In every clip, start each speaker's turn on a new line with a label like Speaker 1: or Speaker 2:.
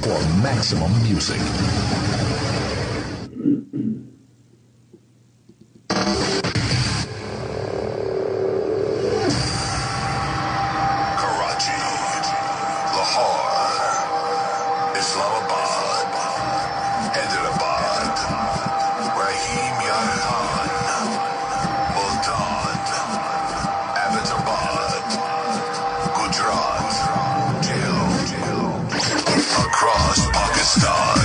Speaker 1: for maximum music.
Speaker 2: Karachi, Lahore, Islamabad, Hyderabad, Rahim Yar Khan, Multan, Abbottabad, Gujarat, across Pakistan.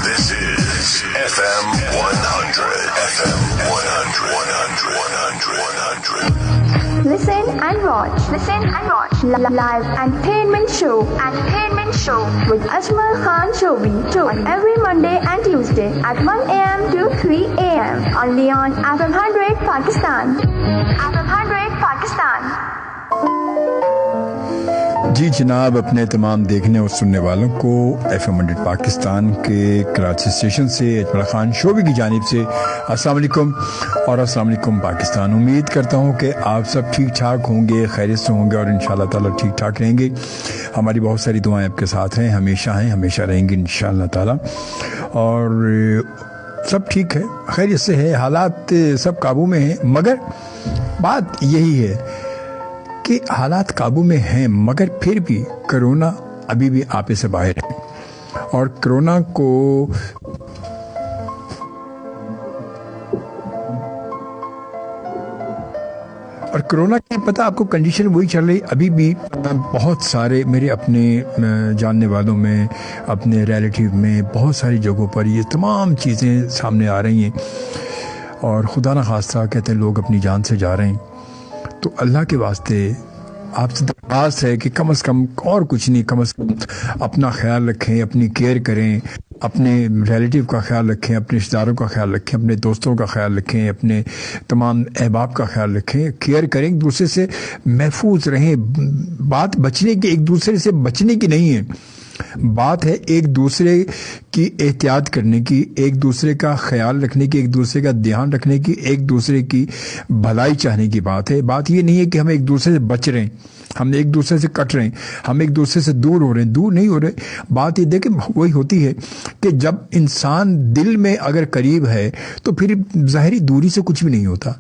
Speaker 2: This is FM 100. FM 100. 100.
Speaker 3: Listen and watch. Live entertainment show. With Ajmal Khan Shobi on every Monday and Tuesday at 1 a.m. to 3 a.m. only on FM 100 Pakistan.
Speaker 4: जी जनाब, अपने तमाम देखने और सुनने वालों को FM 100 Pakistan के Karachi station से अजमल खान शोबी की जानिब से अस्सलाम वालेकुम और अस्सलाम वालेकुम पाकिस्तान। उम्मीद करता हूँ कि आप सब ठीक ठाक होंगे, खैरियत से होंगे और इंशाअल्लाह ताला ठीक ठाक रहेंगे। हमारी बहुत सारी दुआएं आपके साथ हैं, हमेशा रहेंगी इंशाअल्लाह ताला। और सब ठीक है, खैरियत से है, हालात सब काबू में हैं। मगर बात यही है कि हालात काबू में हैं, मगर फिर भी कोरोना अभी भी आपे से बाहर है। और कोरोना की पता आपको कंडीशन वही चल रही अभी भी। बहुत सारे मेरे अपने जानने वालों में, अपने रिलेटिव में, बहुत सारी जगहों पर ये तमाम चीज़ें सामने आ रही हैं। और खुदा न खास्ता कहते हैं लोग अपनी जान से जा रहे हैं। तो अल्लाह के वास्ते आपसे दरख्वास्त है कि कम से कम और कुछ नहीं, कम से कम अपना ख्याल रखें, अपनी केयर करें, अपने रिलेटिव का ख्याल रखें, अपने रिश्तेदारों का ख्याल रखें, अपने दोस्तों का ख्याल रखें, अपने तमाम अहबाब का ख्याल रखें, केयर करें, एक दूसरे से महफूज रहें। बात बचने की, एक दूसरे से बचने की नहीं है, बात है एक दूसरे की एहतियात करने की, एक दूसरे का ख्याल रखने की, एक दूसरे का ध्यान रखने की, एक दूसरे की भलाई चाहने की बात है। बात ये नहीं है कि हम एक दूसरे से बच रहे हैं, हम एक दूसरे से कट रहे हैं, हम एक दूसरे से दूर हो रहे हैं, दूर नहीं हो रहे। बात ये देखिए वही होती है कि जब इंसान दिल में अगर करीब है तो फिर ज़ाहिरी दूरी से कुछ भी नहीं होता।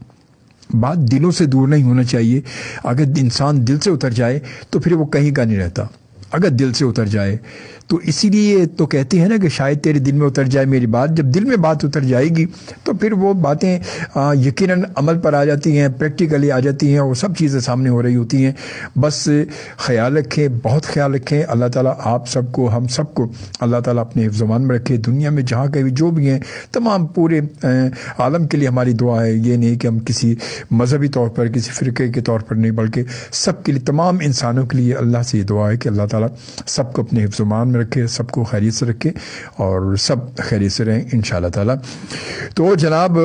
Speaker 4: बात दिलों से दूर नहीं होना चाहिए। अगर इंसान दिल से उतर जाए तो फिर वो कहीं का नहीं रहता, अगर दिल से उतर जाए तो। इसीलिए तो कहते हैं ना कि शायद तेरे दिल में उतर जाए मेरी बात। जब दिल में बात उतर जाएगी तो फिर वो बातें यकीनन अमल पर आ जाती हैं, प्रैक्टिकली आ जाती हैं, वो सब चीज़ें सामने हो रही होती हैं। बस ख्याल रखें, बहुत ख्याल रखें। अल्लाह ताला आप सबको, हम सबको अल्लाह ताला अपने हिफ्ज़-ओ-मान में रखे। दुनिया में जहाँ कहीं जो भी हैं तमाम पूरे आलम के लिए हमारी दुआ है। ये नहीं कि हम किसी मजहबी तौर पर, किसी फ़िरके के तौर पर नहीं, बल्कि सब के लिए, तमाम इंसानों के लिए अल्लाह से ये दुआ है कि अल्लाह ताला सबको अपने हिफ्ज़-ओ-मान में रखे, सबको खैरियत से रखे और सब खैरियत से रहें इंशाअल्लाह ताला। तो जनाब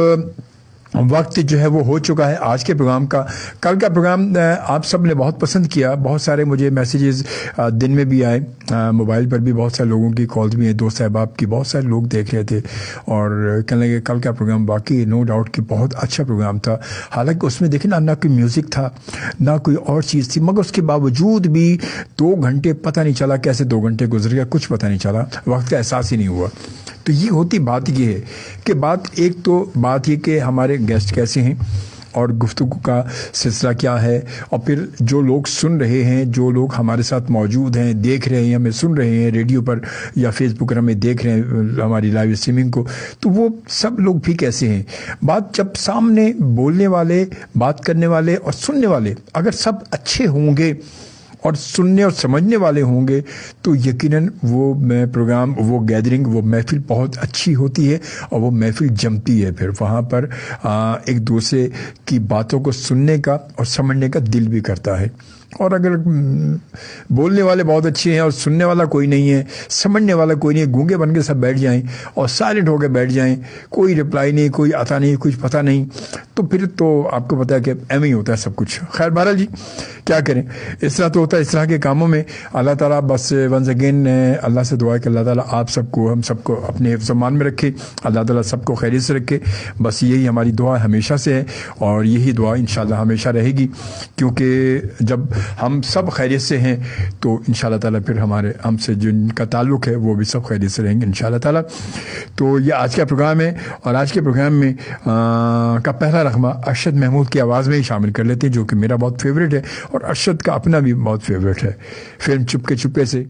Speaker 4: वक्त जो है वो हो चुका है आज के प्रोग्राम का। कल का प्रोग्राम आप सब ने बहुत पसंद किया, बहुत सारे मुझे मैसेजेस दिन में भी आए, मोबाइल पर भी बहुत सारे लोगों की कॉल्स भी हैं, दोस्त अहबाब की, बहुत सारे लोग देख रहे थे और कहने लगे कल का प्रोग्राम वाकई नो डाउट कि बहुत अच्छा प्रोग्राम था। हालांकि उसमें देखें ना कोई म्यूज़िक था, ना कोई और चीज़ थी, मगर उसके बावजूद भी 2 घंटे पता नहीं चला कैसे 2 घंटे गुजर गया, कुछ पता नहीं चला, वक्त का एहसास ही नहीं हुआ। तो ये होती बात ये है कि एक तो बात ये कि हमारे गेस्ट कैसे हैं और गुफ्तगू का सिलसिला क्या है, और फिर जो लोग सुन रहे हैं, जो लोग हमारे साथ मौजूद हैं, देख रहे हैं, हमें सुन रहे हैं रेडियो पर या फेसबुक पर हमें देख रहे हैं हमारी लाइव स्ट्रीमिंग को, तो वो सब लोग भी कैसे हैं। बात जब सामने बोलने वाले, बात करने वाले और सुनने वाले अगर सब अच्छे होंगे और सुनने और समझने वाले होंगे तो यकीनन वो प्रोग्राम, वो गैदरिंग, वो महफिल बहुत अच्छी होती है और वो महफिल जमती है। फिर वहाँ पर एक दूसरे की बातों को सुनने का और समझने का दिल भी करता है। और अगर बोलने वाले बहुत अच्छे हैं और सुनने वाला कोई नहीं है, समझने वाला कोई नहीं है, गूंगे बन के सब बैठ जाएं और साइलेंट होकर बैठ जाएं, कोई रिप्लाई नहीं, कोई आता नहीं, कुछ पता नहीं, तो फिर तो आपको पता है कि एम ही होता है सब कुछ। खैर बहरहाल जी क्या करें, इस तरह तो होता है। इस तरह के कामों में अल्लाह ताला बस वंस अगेन अल्लाह से दुआ है कि अल्लाह ताला आप सबको, हम सबको अपने हिफ्ज़-ओ-मान में रखे, अल्लाह ताला सबको खैरियत से रखे। बस यही हमारी दुआ हमेशा से है और यही दुआ इंशाअल्लाह हमेशा रहेगी, क्योंकि जब ہم سب خیریت سے ہیں، تو انشاءاللہ تعالیٰ پھر ہم سے جن کا تعلق ہے وہ بھی سب خیریت سے رہیں گے انشاءاللہ تعالیٰ. تو یہ آج کا پروگرام ہے، اور آج کے پروگرام میں کا پہلا رقمہ ارشد محمود کی آواز میں ہی شامل کر لیتے ہیں، جو کہ میرا بہت فیوریٹ ہے اور ارشد کا اپنا بھی بہت فیوریٹ ہے. فلم چپکے چپے سے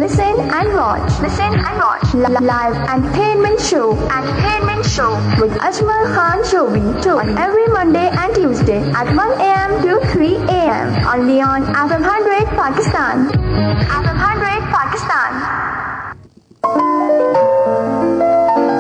Speaker 3: Listen and watch. Listen and watch. Live entertainment show. Entertainment show with Ajmal Khan Shobi on every Monday and Tuesday at 1 a.m. to 3 a.m. only on FM 100 Pakistan. FM 100 Pakistan.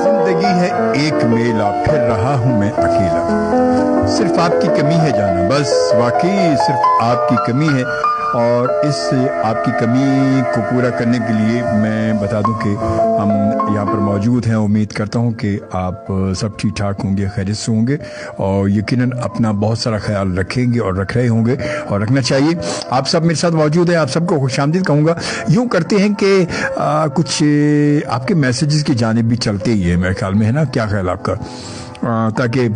Speaker 4: जिंदगी है एक मेला, फिर रहा हूँ मैं अकेला। सिर्फ आपकी कमी है जाना, बस वाकई सिर्फ आपकी कमी है। और इस आपकी कमी को पूरा करने के लिए मैं बता दूं कि हम यहाँ पर मौजूद हैं। उम्मीद करता हूँ कि आप सब ठीक ठाक होंगे, खैरियत से होंगे और यकीनन अपना बहुत सारा ख्याल रखेंगे और रख रहे होंगे और रखना चाहिए। आप सब मेरे साथ मौजूद हैं, आप सबको खुशामदीद कहूँगा। यूँ करते हैं कि कुछ आपके मैसेजेस की जानिब भी चलते ही है मेरे ख्याल में, है ना? क्या ख्याल आपका? ताकि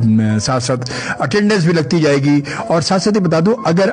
Speaker 4: साथ साथ अटेंडेंस भी लगती जाएगी। और साथ साथ ही बता दूं, अगर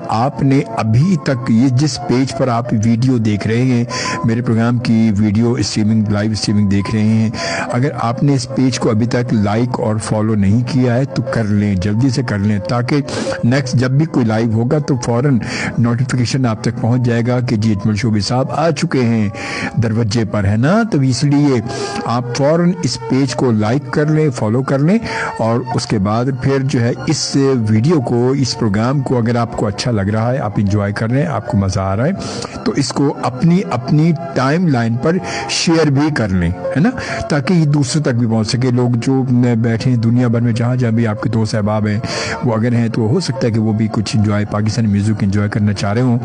Speaker 4: आपने अभी तक ये जिस पेज पर आप वीडियो देख रहे हैं, मेरे प्रोग्राम की वीडियो स्ट्रीमिंग, लाइव स्ट्रीमिंग देख रहे हैं, अगर आपने इस पेज को अभी तक लाइक और फॉलो नहीं किया है तो कर लें, जल्दी से कर लें, ताकि नेक्स्ट जब भी कोई लाइव होगा तो फौरन नोटिफिकेशन आप तक पहुंच जाएगा कि जी अजमल शोबी साहब आ चुके हैं दरवाजे पर, है ना? तो इसलिए आप फौरन इस पेज को लाइक कर लें, फॉलो कर लें और उसके बाद फिर जो है इस वीडियो को, इस प्रोग्राम को अगर आपको अच्छा लग रहा है, आप एंजॉय कर रहे हैं, आपको मजा आ रहा है, तो इसको अपनी टाइम लाइन पर शेयर भी कर लें, है ना? ताकि ये दूसरे तक भी पहुंच सके। लोग जो बैठे हैं दुनिया भर में, जहाँ जहाँ भी आपके दोस्त अहबाब हैं, वो अगर हैं तो हो सकता है कि वो भी कुछ एंजॉय, पाकिस्तानी म्यूजिक एंजॉय करना चाह रहे हों,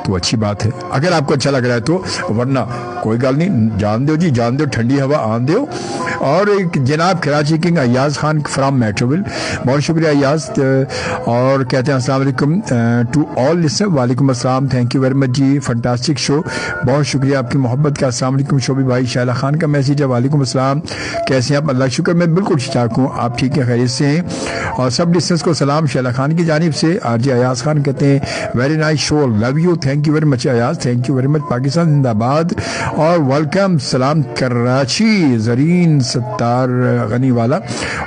Speaker 4: तो अच्छी बात है अगर आपको अच्छा लग रहा है तो। वरना कोई गल नहीं, जान दो जी, जान दो, ठंडी हवा आन दो। और जनाब Karachi king Ayaz Khan from Metroville, बहुत शुक्रिया अयाज। और कहते हैं अस्सलाम वालेकुम टू ऑल लिसनर, वालेकुम अस्सलाम, थैंक यू वेरी मच जी, फंटास्टिक शो, बहुत शुक्रिया आपकी मोहब्बत का। अस्सलाम वालेकुम शोबी भाई, शैला खान का मैसेज है, वालेकुम अस्सलाम, कैसे हैं आप? अल्लाह शुक्र, मैं बिल्कुल ठीक ठाक हूँ, आप ठीक है, खैरियत से हैं? और सब लिसनर्स को सलाम शैला खान की जानिब से। आरजे अयाज खान कहते हैं very nice show, love you, thank you very much Ayaz, thank you very much, Pakistan जिंदाबाद और वेलकम। सलाम कराची जरीन सत्तार गनी वाला।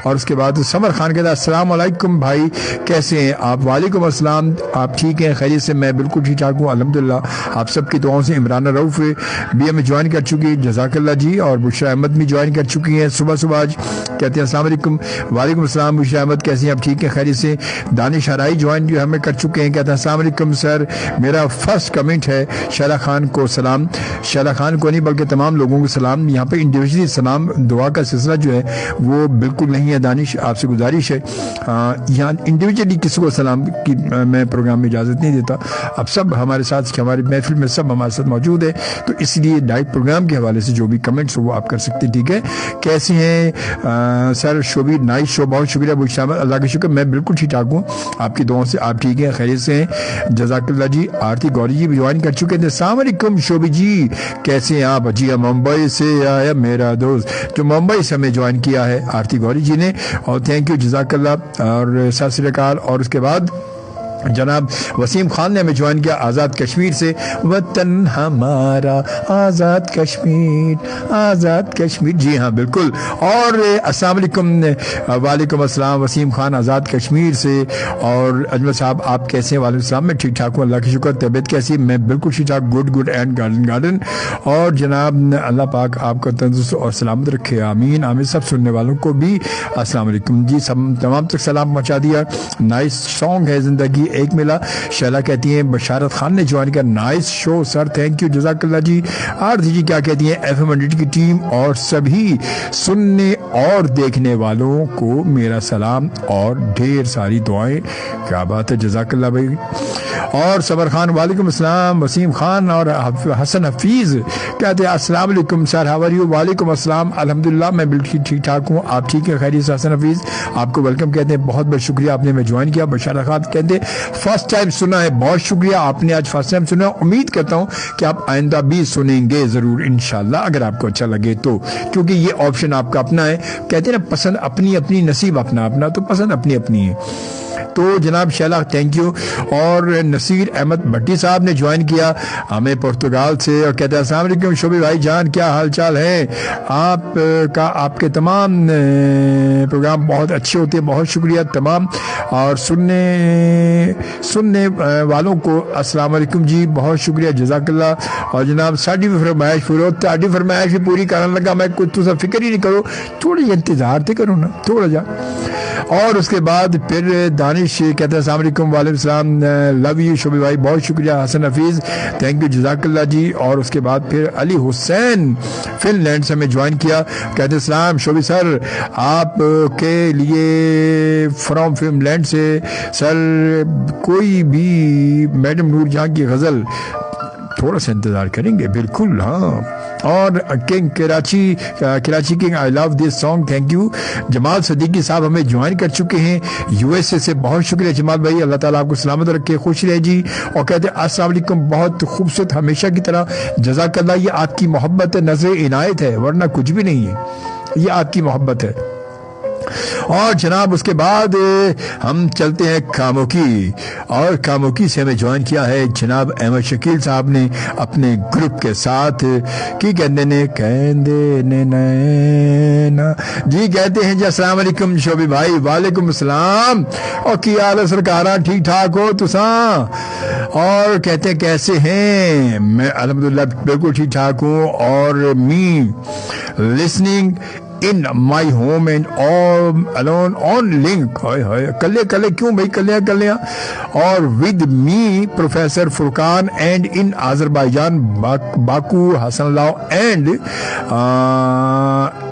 Speaker 4: और उसके बाद समर खान कहता है अस्सलाम वालेकुम भाई, कैसे हैं आप? वालेकुम अस्सलाम, आप ठीक हैं, खैरियत से? मैं बिल्कुल ठीक ठाक हूँ अल्हम्दुलिल्लाह, आप सबकी दुआओं से। इमरान रऊफ भी हमें ज्वाइन कर चुकी है, जज़ाकल्लाह जी। और बुशरा अहमद भी ज्वाइन कर चुकी हैं सुबह आज, कहते हैं अस्सलाम वालेकुम। वालेकुम अस्सलाम बुशरा अहमद, कैसे हैं आप? ठीक है, खैरियत से। दानिश हराई ज्वाइन जो हमें कर चुके हैं, कहते हैं अस्सलाम वालेकुम सर, मेरा फर्स्ट कमेंट है शैला खान को सलाम, शैला खान को नहीं बल्कि तमाम लोगों को सलाम। यहाँ पे इंडिविजुअली सलाम दुआ का सिलसिला जो है वो बिल्कुल नहीं है दानिश, आपसे गुजारिश है, यहाँ इंडिविजुअली किसी को सलाम की मैं प्रोग्राम में इजाज़त नहीं देता। अब सब हमारे साथ, हमारी महफिल में सब हमारे साथ मौजूद है, तो इसलिए डाइट प्रोग्राम के हवाले से जो भी कमेंट्स हो वो आप कर सकते हैं, ठीक है? कैसे हैं सर? शोबी नाइस शो, बहुत शुक्रिया बुशामत, अल्लाह का शुक्र, मैं बिल्कुल ठीक ठाक हूँ, आपकी दुआओं से। आप ठीक हैं, खैरियत से हैं? जज़ाकल्लाह जी। आरती गौरी जी भी ज्वाइन कर चुके थे, अस्सलाम वालेकुम शोबी जी, कैसे हैं आप? जी मुंबई से आया मेरा दोस्त, जो मुंबई से हमें ज्वाइन किया है आरती गौरी जी ने, और थैंक यू, जज़ाकल्लाह और सत श्री अकाल। और उसके बाद जनाब वसीम खान ने हमें ज्वाइन किया आज़ाद कश्मीर से, वतन हमारा आज़ाद कश्मीर, आज़ाद कश्मीर, जी हाँ बिल्कुल। और अस्सलाम वालेकुम, वालेकुम अस्सलाम वसीम खान आज़ाद कश्मीर से। और अजमल साहब आप कैसे हैं? वालेकुम अस्सलाम, मैं ठीक ठाक हूँ अल्लाह की शुक्र, तबीयत कैसी? मैं बिल्कुल ठीक ठाक, गुड एंड गार्डन। और जनाब अल्लाह पाक आपको तंदुरुस्त और सलामत रखे, आमीन आमीन। सब सुनने वालों को भी अस्सलाम वालेकुम जी, सब तमाम तक सलाम पहुँचा दिया। नाइस सॉन्ग है जिंदगी एक मिला, शैला कहती हैं। बशारत खान ने ज्वाइन किया, nice show sir, thank you, जज़ाकल्लाह जी। आरती जी क्या कहती हैं? FM 100 की टीम और सभी सुनने और देखने वालों को मेरा सलाम और ढेर सारी दुआएं। क्या बात है, जज़ाकल्लाह भाई। और सबर खान वालेकुम अस्सलाम, वसीम खान और हसन हफीज कहते हैं अस्सलाम वालेकुम सर, हाउ आर यू? वालेकुम अस्सलाम, अल्हम्दुलिल्लाह मैं बिल्कुल ठीक ठाक हूँ, आप ठीक है, खैरियत से? हसन हफीज आपको वेलकम कहते हैं, बहुत बहुत शुक्रिया आपने मैं ज्वाइन किया। बशारत खान कहते हैं फर्स्ट टाइम सुना है, बहुत शुक्रिया, आपने आज फर्स्ट टाइम सुना, उम्मीद करता हूँ कि आप आइंदा भी सुनेंगे जरूर इंशाल्लाह, अगर आपको अच्छा लगे तो, क्योंकि ये ऑप्शन आपका अपना है। कहते हैं ना, पसंद अपनी अपनी, नसीब अपना अपना, तो पसंद अपनी अपनी है। تو جناب شیلا تھینک یو. اور نصیر احمد بھٹی صاحب نے جوائن کیا ہمیں پرتگال سے اور کہتے ہیں السلام علیکم شوبی بھائی جان, کیا حال چال ہے آپ کا, آپ کے تمام پروگرام بہت اچھے ہوتے ہیں, بہت شکریہ تمام, اور سننے والوں کو السلام علیکم جی, بہت شکریہ جزاک اللہ. اور جناب ساڈی بھی فرمائش پوری تاری فرمائش بھی پوری کرنے لگا میں, کچھ تو سب فکر ہی نہیں کرو, تھوڑی انتظار تے کرو نا تھوڑا جا. اور اس کے بعد پھر دانش کہتے ہیں السلام علیکم, وعلیکم السلام, لو یو شوبی بھائی, بہت شکریہ. حسن حفیظ تھینک یو جزاک اللہ جی. اور اس کے بعد پھر علی حسین فن لینڈ سے ہمیں جوائن کیا, کہتے ہیں السلام شوبی سر, آپ کے لیے فرام فن لینڈ سے سر کوئی بھی میڈم نور جہاں کی غزل, تھوڑا سا انتظار کریں گے بالکل. ہاں, اور king Karachi king I love this song, thank you. Jamal Siddiqui sahab ہمیں جوائن کر چکے ہیں یو ایس اے سے, بہت شکریہ جمال بھائی, اللہ تعالیٰ آپ کو سلامت رکھے, خوش رہے جی. اور کہتے ہیں السلام علیکم, بہت خوبصورت ہمیشہ کی طرح, جزاک اللہ. یہ آپ کی محبت نظر عنایت ہے, ورنہ کچھ بھی نہیں ہے, یہ آپ کی محبت ہے. اور جناب اس کے بعد ہم چلتے ہیں کاموکی, اور کاموکی سے ہمیں جوائن کیا ہے جناب احمد شکیل صاحب نے اپنے گروپ کے ساتھ. کی کہندے نے نینا جی, کہتے ہیں جی السلام علیکم شوبی بھائی, وعلیکم السلام, اور کی حال ہے سرکاراں, ٹھیک ٹھاک ہو تساں؟ اور کہتے ہیں کیسے ہیں؟ میں الحمدللہ بالکل ٹھیک ٹھاک ہوں. اور me listening in my home and all alone on link. کلے کیوں بھائی, کلیاں. اور with me Professor Furqan and in Azerbaijan Baku Hassan Allah and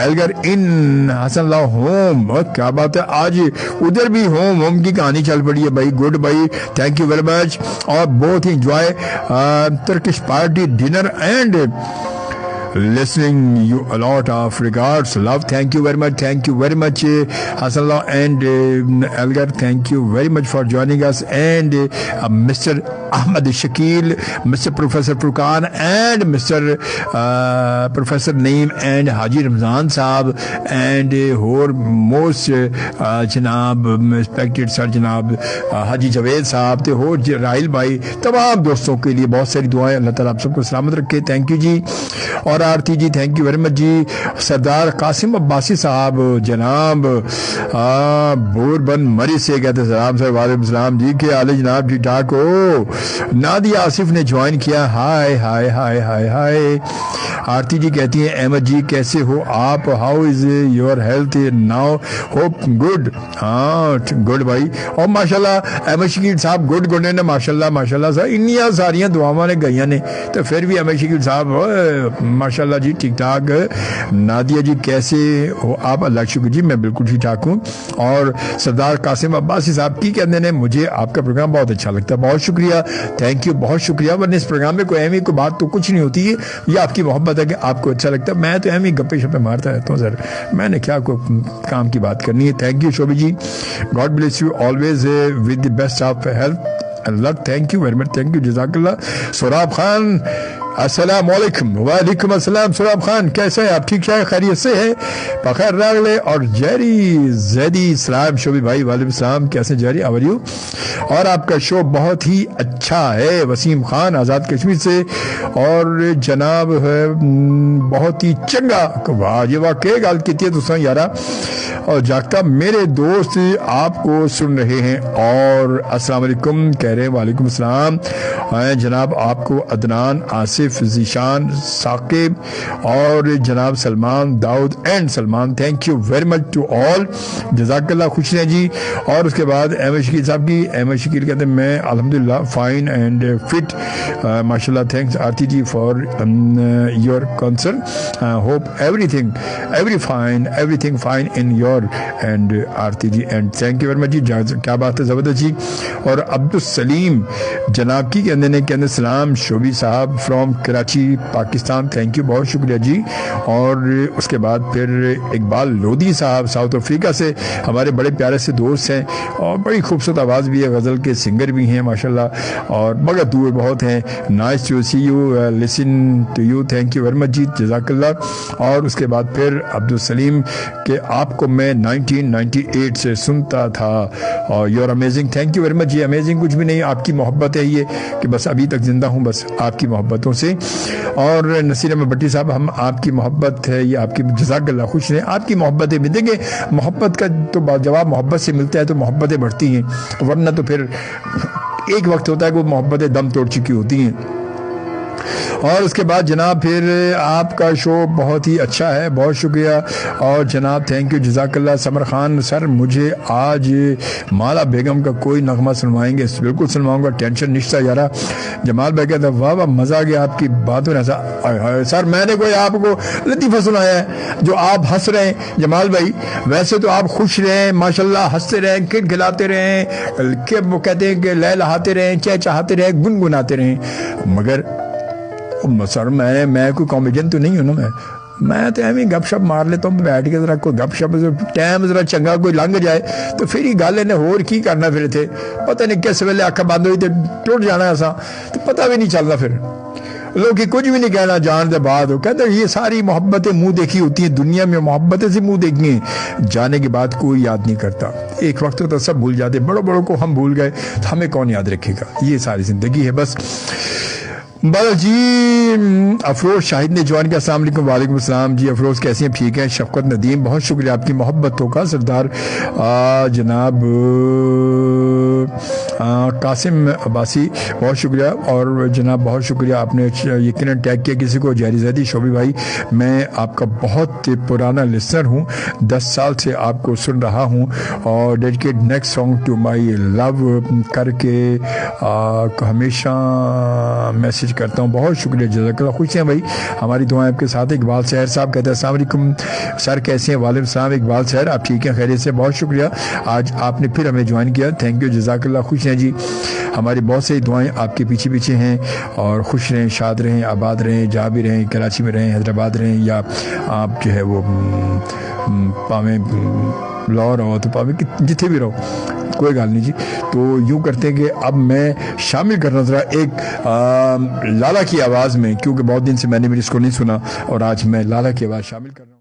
Speaker 4: Elgar in Hassan Allah home. کیا بات ہے, آج ادھر بھی ہوم کی کہانی چل پڑی ہے بھائی, گڈ بھائی, تھینک یو ویری مچ. اور بہت ہی enjoy Turkish party dinner and listening you a lot of regards, love, thank you very much Hassanallah and Elgar, thank you very much for joining us. And Mr. Ahmad Shakil, Mr. Professor Furqan and Mr. Professor Naeem and Haji Ramzan Saab and most جناب respected sir جناب حاجی جاوید صاحب تے ہو راہیل بھائی, تمام دوستوں کے لیے بہت ساری دعائیں, اللہ تعالیٰ آپ سب کو سلامت رکھے, تھینک یو جی. اور آرتی جی تھینک یو ویری مچ جی. سردار قاسم عباسی صاحب جناب بوربن مری سے کہتے سلام سر, وعلیکم السلام جی, کیا حال ہے جناب, ٹھیک ٹھاک ہو؟ نادیہ آصف نے جوائن کیا, ہائے ہائے ہائے ہائے ہائے. آرتی جی کہتی ہیں احمد جی کیسے ہو آپ, how is your health now, hope good. ہاں گڈ بھائی. اور ماشاءاللہ احمد شکیل صاحب گڈ نے ماشاءاللہ سر, انیاں ساریاں دعاواں نے گئیاں نے, تو پھر بھی احمد شکیل صاحب ماشاءاللہ جی ٹھیک ٹھاک. نادیہ جی کیسے ہو آپ؟ اللہ شکر جی میں بالکل ٹھیک ٹھاک ہوں. اور سردار قاسم عباسی صاحب کی کہتے ہیں مجھے آپ کا پروگرام بہت اچھا لگتا ہے, بہت شکریہ, تھینک یو, بہت شکریہ. ورنہ اس پروگرام میں کوئی اہمی کوئی بات تو کچھ نہیں ہوتی ہے, یہ آپ کی محبت ہے کہ آپ کو اچھا لگتا ہے. میں تو اہمی گپے شپے مارتا رہتا ہوں سر, میں نے کیا کوئی کام کی بات کرنی ہے. Thank you Shobi ji, God bless you always with the best of health, اللہ, thank you very much, thank you جزاک اللہ. سوراب خان السلام علیکم. وعلیکم السلام سوراب خان, کیسے ہیں آپ؟ ٹھیک ٹھاک خیریت سے ہے؟ بخیر راغلے. اور جیری زیدی سلام شوبی بھائی, وعلیکم السلام, کیسے جیری, ہاؤ آر یو؟ اور آپ کا شو بہت ہی اچھا ہے. وسیم خان آزاد کشمیر سے, اور جناب ہے بہت ہی چنگا, واہ یہ واقعی گل کی ہے تساں یارا. اور جاگتا میرے دوست آپ کو سن رہے ہیں اور السلام علیکم کہہ رہے ہیں. وعلیکم السلام جناب, آپ کو عدنان, آصف, ذیشان, ثاقب اور جناب Salman Dawood and Salman, thank you very much to all, جزاک اللہ, خوش رہیں جی. اور اس کے بعد احمد شکیل صاحب کی, احمد شکیل کہتے ہیں میں الحمدللہ فائن اینڈ فٹ, ماشاءاللہ, thanks Aarti ji for your concern, hope everything fine in your and Aarti ji, and thank you very much جی, کیا بات ہے, زبردست جی. اور عبدالسلیم جناب کی کہنے سلام شوبی صاحب from Karachi Pakistan, thank you, بہت شکریہ جی. اور اس کے بعد پھر اقبال لودھی صاحب ساؤتھ افریقہ سے, ہمارے بڑے پیارے سے دوست ہیں اور بڑی خوبصورت آواز بھی ہے, غزل کے سنگر بھی ہیں ماشاءاللہ, اور مگر دور بہت ہیں. Nice to see you, listen to you, thank you very much جی, جزاک اللہ. اور اس کے بعد پھر عبدالسلیم کہ آپ کو मैं 1998 से सुनता था और you are amazing, thank you very much. ये अमेजिंग कुछ भी नहीं, आपकी मोहब्बत है ये कि बस अभी तक जिंदा हूँ बस आपकी मोहब्बतों से। और नसीर अहमद भट्टी साहब, हम आपकी मोहब्बत है ये आपकी, जज़ाकल्लाह, खुश रहें। आपकी मोहब्बतें भी देंगे, मोहब्बत का तो जवाब मोहब्बत से मिलता है तो मोहब्बतें बढ़ती हैं, वरना तो फिर एक वक्त होता है कि वो मोहब्बतें दम तोड़ चुकी होती हैं। और उसके बाद जनाब फिर आपका शो बहुत ही अच्छा है, बहुत शुक्रिया। और जनाब थैंक यू, जज़ाकल्लाह। समर खान सर, मुझे आज माला बेगम का कोई नगमा सुनवाएंगे? बिल्कुल सुनवाऊंगा, टेंशन निश्ता यारा। जमाल भाई कहता वाह वाह मज़ा आ गया आपकी बातों ने। सर मैंने कोई आपको लतीफ़ा सुनाया है जो आप हंस रहे हैं जमाल भाई? वैसे तो आप खुश रहें माशाल्लाह, हंसते रहें, खिलखिलाते रहें, कि वो कहते हैं कि लहलहाते रहें, चहचहाते रहें, गुनगुनाते रहें। मगर सर मैं कोई कॉमेडियन तो नहीं हूँ ना, मैं तो एवं गपशप मार लेता हूँ बैठ के, जरा कोई गपशप टाइम जरा चंगा कोई लंघ जाए तो फिर ही गल इन्हें होर की करना। फिर थे पता नहीं किस वेले अख बंद हुई तो टुट जाना असा, तो पता भी नहीं चलता। फिर लोग कुछ भी नहीं कहना जान दे बाद, कहते ये सारी मोहब्बतें मुंह देखी होती हैं, दुनिया में मोहब्बतें से मुंह देखी हैं, जाने के बाद कोई याद नहीं करता। एक वक्त तो सब भूल जाते, बड़ों बड़ों को हम भूल गए तो हमें कौन याद रखेगा? ये सारी जिंदगी है बस। बस जी, अफरोज शाहिद ने जवान के अस्सलाम वालेकुम। वालेकुम अस्सलाम जी। अफरोज कैसे हैं? ठीक हैं। शफकत नदीम, बहुत शुक्रिया आपकी मोहब्बतों का। सरदार जनाब कासिम अब्बासी, बहुत शुक्रिया। और जनाब बहुत शुक्रिया, आपने यकीनन टैग किया किसी को। जहरी जैदी शोभी भाई, मैं आपका बहुत पुराना लिसनर हूँ, 10 साल से आपको सुन रहा हूँ और dedicate next song to my love करके हमेशा मैसेज करता हूँ। बहुत शुक्रिया, जज़ाकल्लाह। खुश हैं भाई, हमारी दुआएं आपके साथ। इकबाल सहर साहब कहते हैं अस्सलाम वालेकुम सर, कैसे हैं? वालेकुम सलाम इकबाल सहर, आप ठीक हैं? खैरियत से? बहुत शुक्रिया, आज आपने फिर हमें ज्वाइन किया, थैंक यू, जज़ाकल्लाह। खुश हैं जी, हमारी बहुत सारी दुआएं आपके पीछे पीछे हैं। और खुश रहें, शाद रहें, आबाद रहें, जहाँ भी रहें, कराची में रहें, हैदराबाद रहें, या आप जो है वो पावें लाहौर रहो तो पावें जिथे भी रहो, कोई गल नहीं जी। तो यूँ करते हैं कि अब मैं शामिल करना ज़रा एक लाला की आवाज़ में, क्योंकि बहुत दिन से मैंने भी इसको नहीं सुना और आज मैं लाला की आवाज़ शामिल कर रहा हूँ।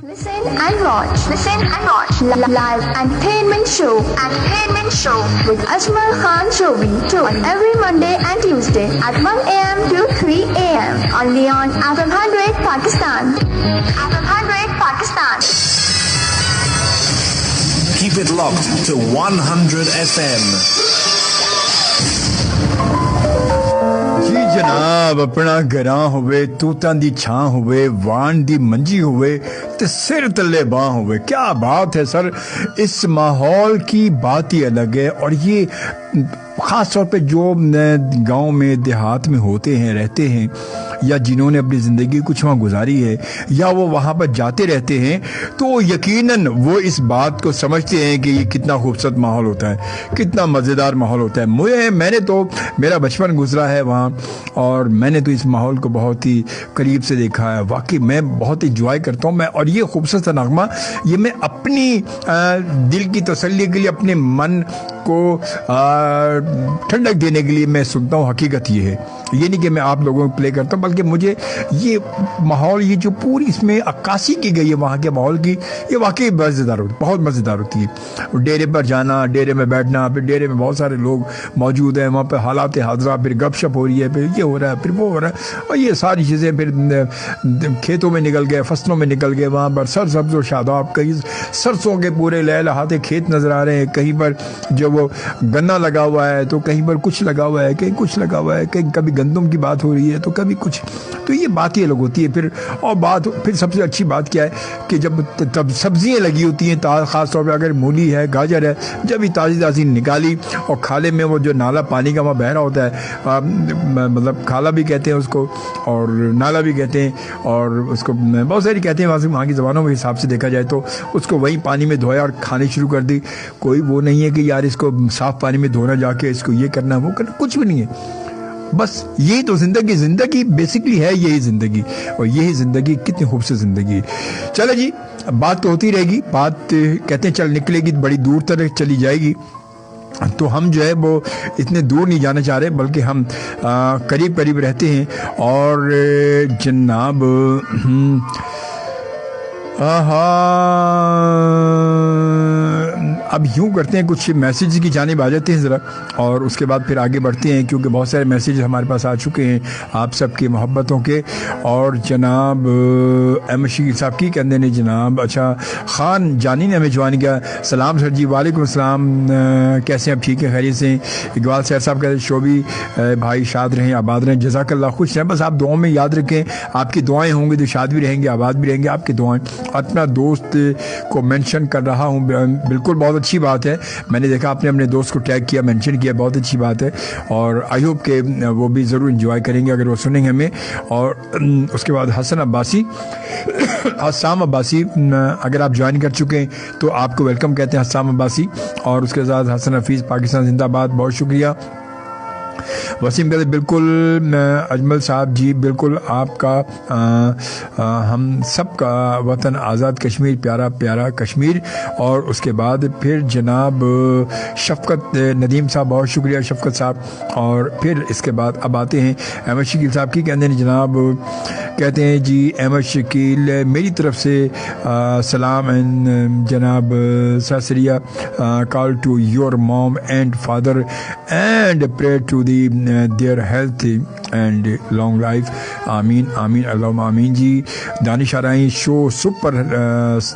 Speaker 3: Listen and watch. Listen and watch. Live entertainment show. Entertainment show with Ajmal Khan Shobi on every Monday and Tuesday at 1 a.m. to 3 a.m. only on FM 100 Pakistan. FM 100 Pakistan.
Speaker 2: Keep it locked to 100 FM.
Speaker 4: ਜੀ ਜਨਾਬ ਆਪਣਾ ਘਰਾਂ ਹੋਵੇ ਤੂਤਾਂ ਦੀ ਛਾਂ ਹੋਵੇ ਵਾਣ ਦੀ ਮੰਜੀ ਹੋਵੇ ਤੇ सिर तले बाँ हुए क्या बात है सर इस माहौल की बात ही अलग है और ये ख़ास तौर पे जो गांव में देहात में होते हैं रहते हैं या जिन्होंने अपनी ज़िंदगी कुछ वहाँ गुजारी है या वो वहाँ पर जाते रहते हैं तो यकीनन वो इस बात को समझते हैं कि ये कितना खूबसूरत माहौल होता है कितना मज़ेदार माहौल होता है मैंने तो मेरा बचपन गुजरा है वहाँ और मैंने तो इस माहौल को बहुत ही करीब से देखा है वाकई मैं बहुत इंजॉय करता हूँ मैं और ये खूबसूरत नगमा ये मैं अपनी दिल की तसल्ली के लिए अपने मन को ठंडक देने के लिए मैं सुनता हूँ हकीकत ये है ये नहीं कि मैं आप लोगों को प्ले करता हूँ बल्कि मुझे ये माहौल ये जो पूरी इसमें अक्कासी की गई है वहाँ के माहौल की ये वाकई मज़ेदार होती बहुत मज़ेदार होती है डेरे पर जाना डेरे में बैठना फिर डेरे में बहुत सारे लोग मौजूद हैं वहाँ पर हालात हाजरा फिर गपशप हो रही है फिर ये हो रहा है फिर वो हो रहा है और ये सारी चीज़ें फिर खेतों में निकल गए फसलों में निकल गए वहाँ पर सरसब्ज़ और शादाब कहीं सरसों के पूरे लहलहाते खेत नज़र आ रहे हैं कहीं पर जो वो गन्ना लगा हुआ है तो कहीं पर कुछ लगा हुआ है कहीं कुछ लगा हुआ है कहीं कभी गंदम की बात हो रही है तो कभी कुछ तो ये बात ही अलग होती है फिर और बात फिर सबसे अच्छी बात क्या है कि जब तब सब्जियां लगी होती हैं ख़ास तौर पे अगर मूली है गाजर है जब भी ताज़ी ताज़ी निकाली और खाले में वो जो नाला पानी का वहाँ बह रहा होता है मतलब खाला भी कहते हैं उसको और नाला भी कहते हैं और उसको बहुत सारी कहते हैं वहाँ की ज़बानों के हिसाब से देखा जाए तो उसको वही पानी में धोया और खाने शुरू कर दी कोई वो नहीं है कि यार इसको साफ़ पानी में धोना जाके इसको ये करना वो करना कुछ भी नहीं है बस यही तो ज़िंदगी बेसिकली है यही ज़िंदगी और यही ज़िंदगी कितनी खूबसूरत ज़िंदगी चलो जी बात तो होती रहेगी बात कहते हैं चल निकलेगी बड़ी दूर तक चली जाएगी तो हम जो है वो इतने दूर नहीं जाना चाह रहे बल्कि हम करीब करीब रहते हैं और जनाब अब यूँ करते हैं कुछ मैसेज की जानिब आ जाते हैं ज़रा और उसके बाद फिर आगे बढ़ते हैं क्योंकि बहुत सारे मैसेज हमारे पास आ चुके हैं आप सबकी मोहब्बतों के और जनाब एम शकील साहब की कहते हैं जनाब अच्छा ख़ान जानी ने हमें ज्वाइन किया सलाम सर जी वालेकुम सलाम कैसे हैं आप ठीक है खैरियत से इकबाल सर साहब कहते हैं शोभी भाई शाद रहें आबाद रहें जज़ाकल्लाह खुश रहें बस आप दुआओं में याद रखें आपकी दुआएँ होंगी तो शाद भी रहेंगे आबाद भी रहेंगे आपकी दुआएँ अपना दोस्त को मेंशन कर रहा हूँ बिल्कुल बहुत अच्छी बात है मैंने देखा आपने अपने दोस्त को टैग किया मेंशन किया बहुत अच्छी बात है और आई होप के वो भी ज़रूर एंजॉय करेंगे अगर वो सुनेंगे हमें और उसके बाद हसन अब्बासी हसाम अब्बासी अगर आप ज्वाइन कर चुके हैं तो आपको वेलकम कहते हैं हसाम अब्बासी और उसके साथ हसन हफीज़ पाकिस्तान जिंदाबाद बहुत शुक्रिया वसीम कहते बिल्कुल अजमल साहब जी बिल्कुल आपका हम सब का वतन आज़ाद कश्मीर प्यारा प्यारा कश्मीर और उसके बाद फिर जनाब शफ़क़त नदीम साहब बहुत शुक्रिया शफ़क़त साहब और फिर इसके बाद अब आते हैं अहमद शकील साहब की कहते हैं जनाब कहते हैं जी अहमद शकील मेरी तरफ से सलाम एंड जनाब ससरिया call to your mom and father and pray to their health and long life आमीन आमीन अल्लाहुम्मा आमीन जी Danish Arai show super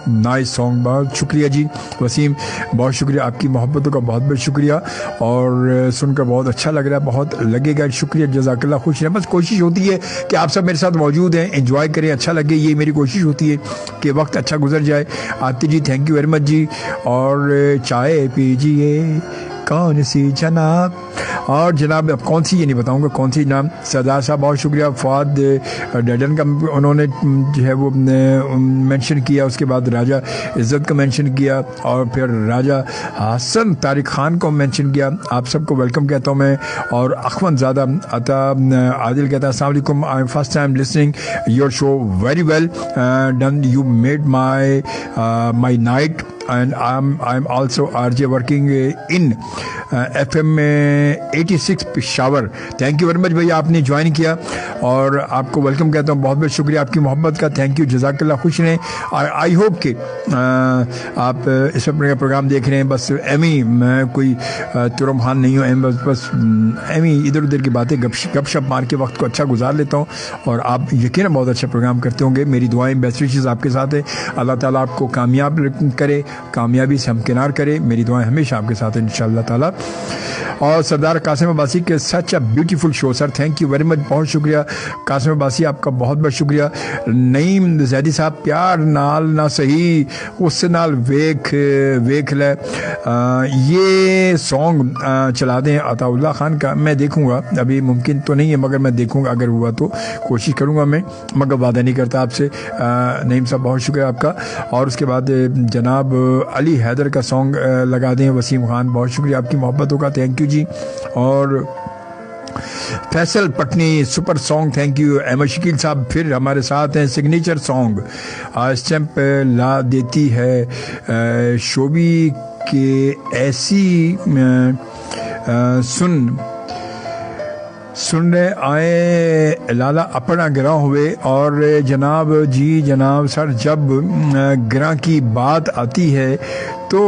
Speaker 4: nice song बहुत शुक्रिया जी वसीम बहुत शुक्रिया आपकी मोहब्बतों का बहुत बहुत शुक्रिया और सुनकर बहुत अच्छा लग रहा है बहुत लगेगा शुक्रिया जज़ाकल्लाह खुश रहें बस कोशिश होती है कि आप सब मेरे साथ मौजूद हैं एंजॉय करें अच्छा लगे ये मेरी कोशिश होती है कि वक्त अच्छा गुजर जाए आती जी थैंक यू वेरी मच जी और चाय पीजिए कौन सी जनाब और जनाब अब कौन सी ये नहीं बताऊंगा कौन सी नाम सरदार साहब बहुत शुक्रिया फवाद डैडन का उन्होंने जो है वो मेंशन किया उसके बाद राजा इज़्ज़त का मेंशन किया और फिर राजा हसन तारिक ख़ान को मेंशन किया आप सबको वेलकम कहता हूँ मैं और अखमद ज़ादा अता आदिल कहता है अस्सलाम वालेकुम I am first time listening your show very well done you made my night and I'm also RJ working in FM 86 Peshawar. Thank you very much भैया, आपने ज्वाइन किया और आपको वेलकम कहता हूँ। बहुत बहुत शुक्रिया आपकी मोहब्बत का, थैंक यू, जज़ाकल्लाह, खुश रहें। आई होप कि आप इस अपने प्रोग्राम देख रहे हैं। बस एमी, मैं कोई तुरमहान नहीं हूँ, बस एमी इधर उधर की बातें गपशप मार के वक्त को अच्छा गुजार लेता हूँ और आप यकीनन बहुत अच्छा प्रोग्राम करते होंगे। मेरी दुआएं, बेस्ट विशेस आपके साथ है। अल्लाह ताला आपको कामयाब करे, कामयाबी से हमकिनार करे। मेरी दुआएं हमेशा आपके साथ हैं इंशाअल्लाह ताला। और सरदार कासिम अब्बासी के such a beautiful show sir, thank you very much, बहुत शुक्रिया कासिम अब्बासी, आपका बहुत बहुत शुक्रिया। नईम जैदी साहब, प्यार नाल ना सही उससे नाल वेख ले, ये सॉन्ग चला दें अताउल्लाह खान का। मैं देखूंगा, अभी मुमकिन तो नहीं है मगर मैं देखूंगा, अगर हुआ तो कोशिश करूंगा मैं, मगर वादा नहीं करता आपसे। नईम साहब बहुत शुक्रिया आपका। और उसके बाद जनाब अली हैदर का सॉन्ग लगा दें, वसीम खान, बहुत शुक्रिया आपकी मोहब्बतों का, थैंक यू जी। और Faisal Patni, super song, thank you. Ahmad Shakeel साहब फिर हमारे साथ हैं, सिग्नेचर सॉन्ग स्टैम्प ला देती है शोभी के ऐसी सुन रहे आए लाला अपना गिरा हुए। और जनाब जी जनाब सर, जब गिरा की बात आती है तो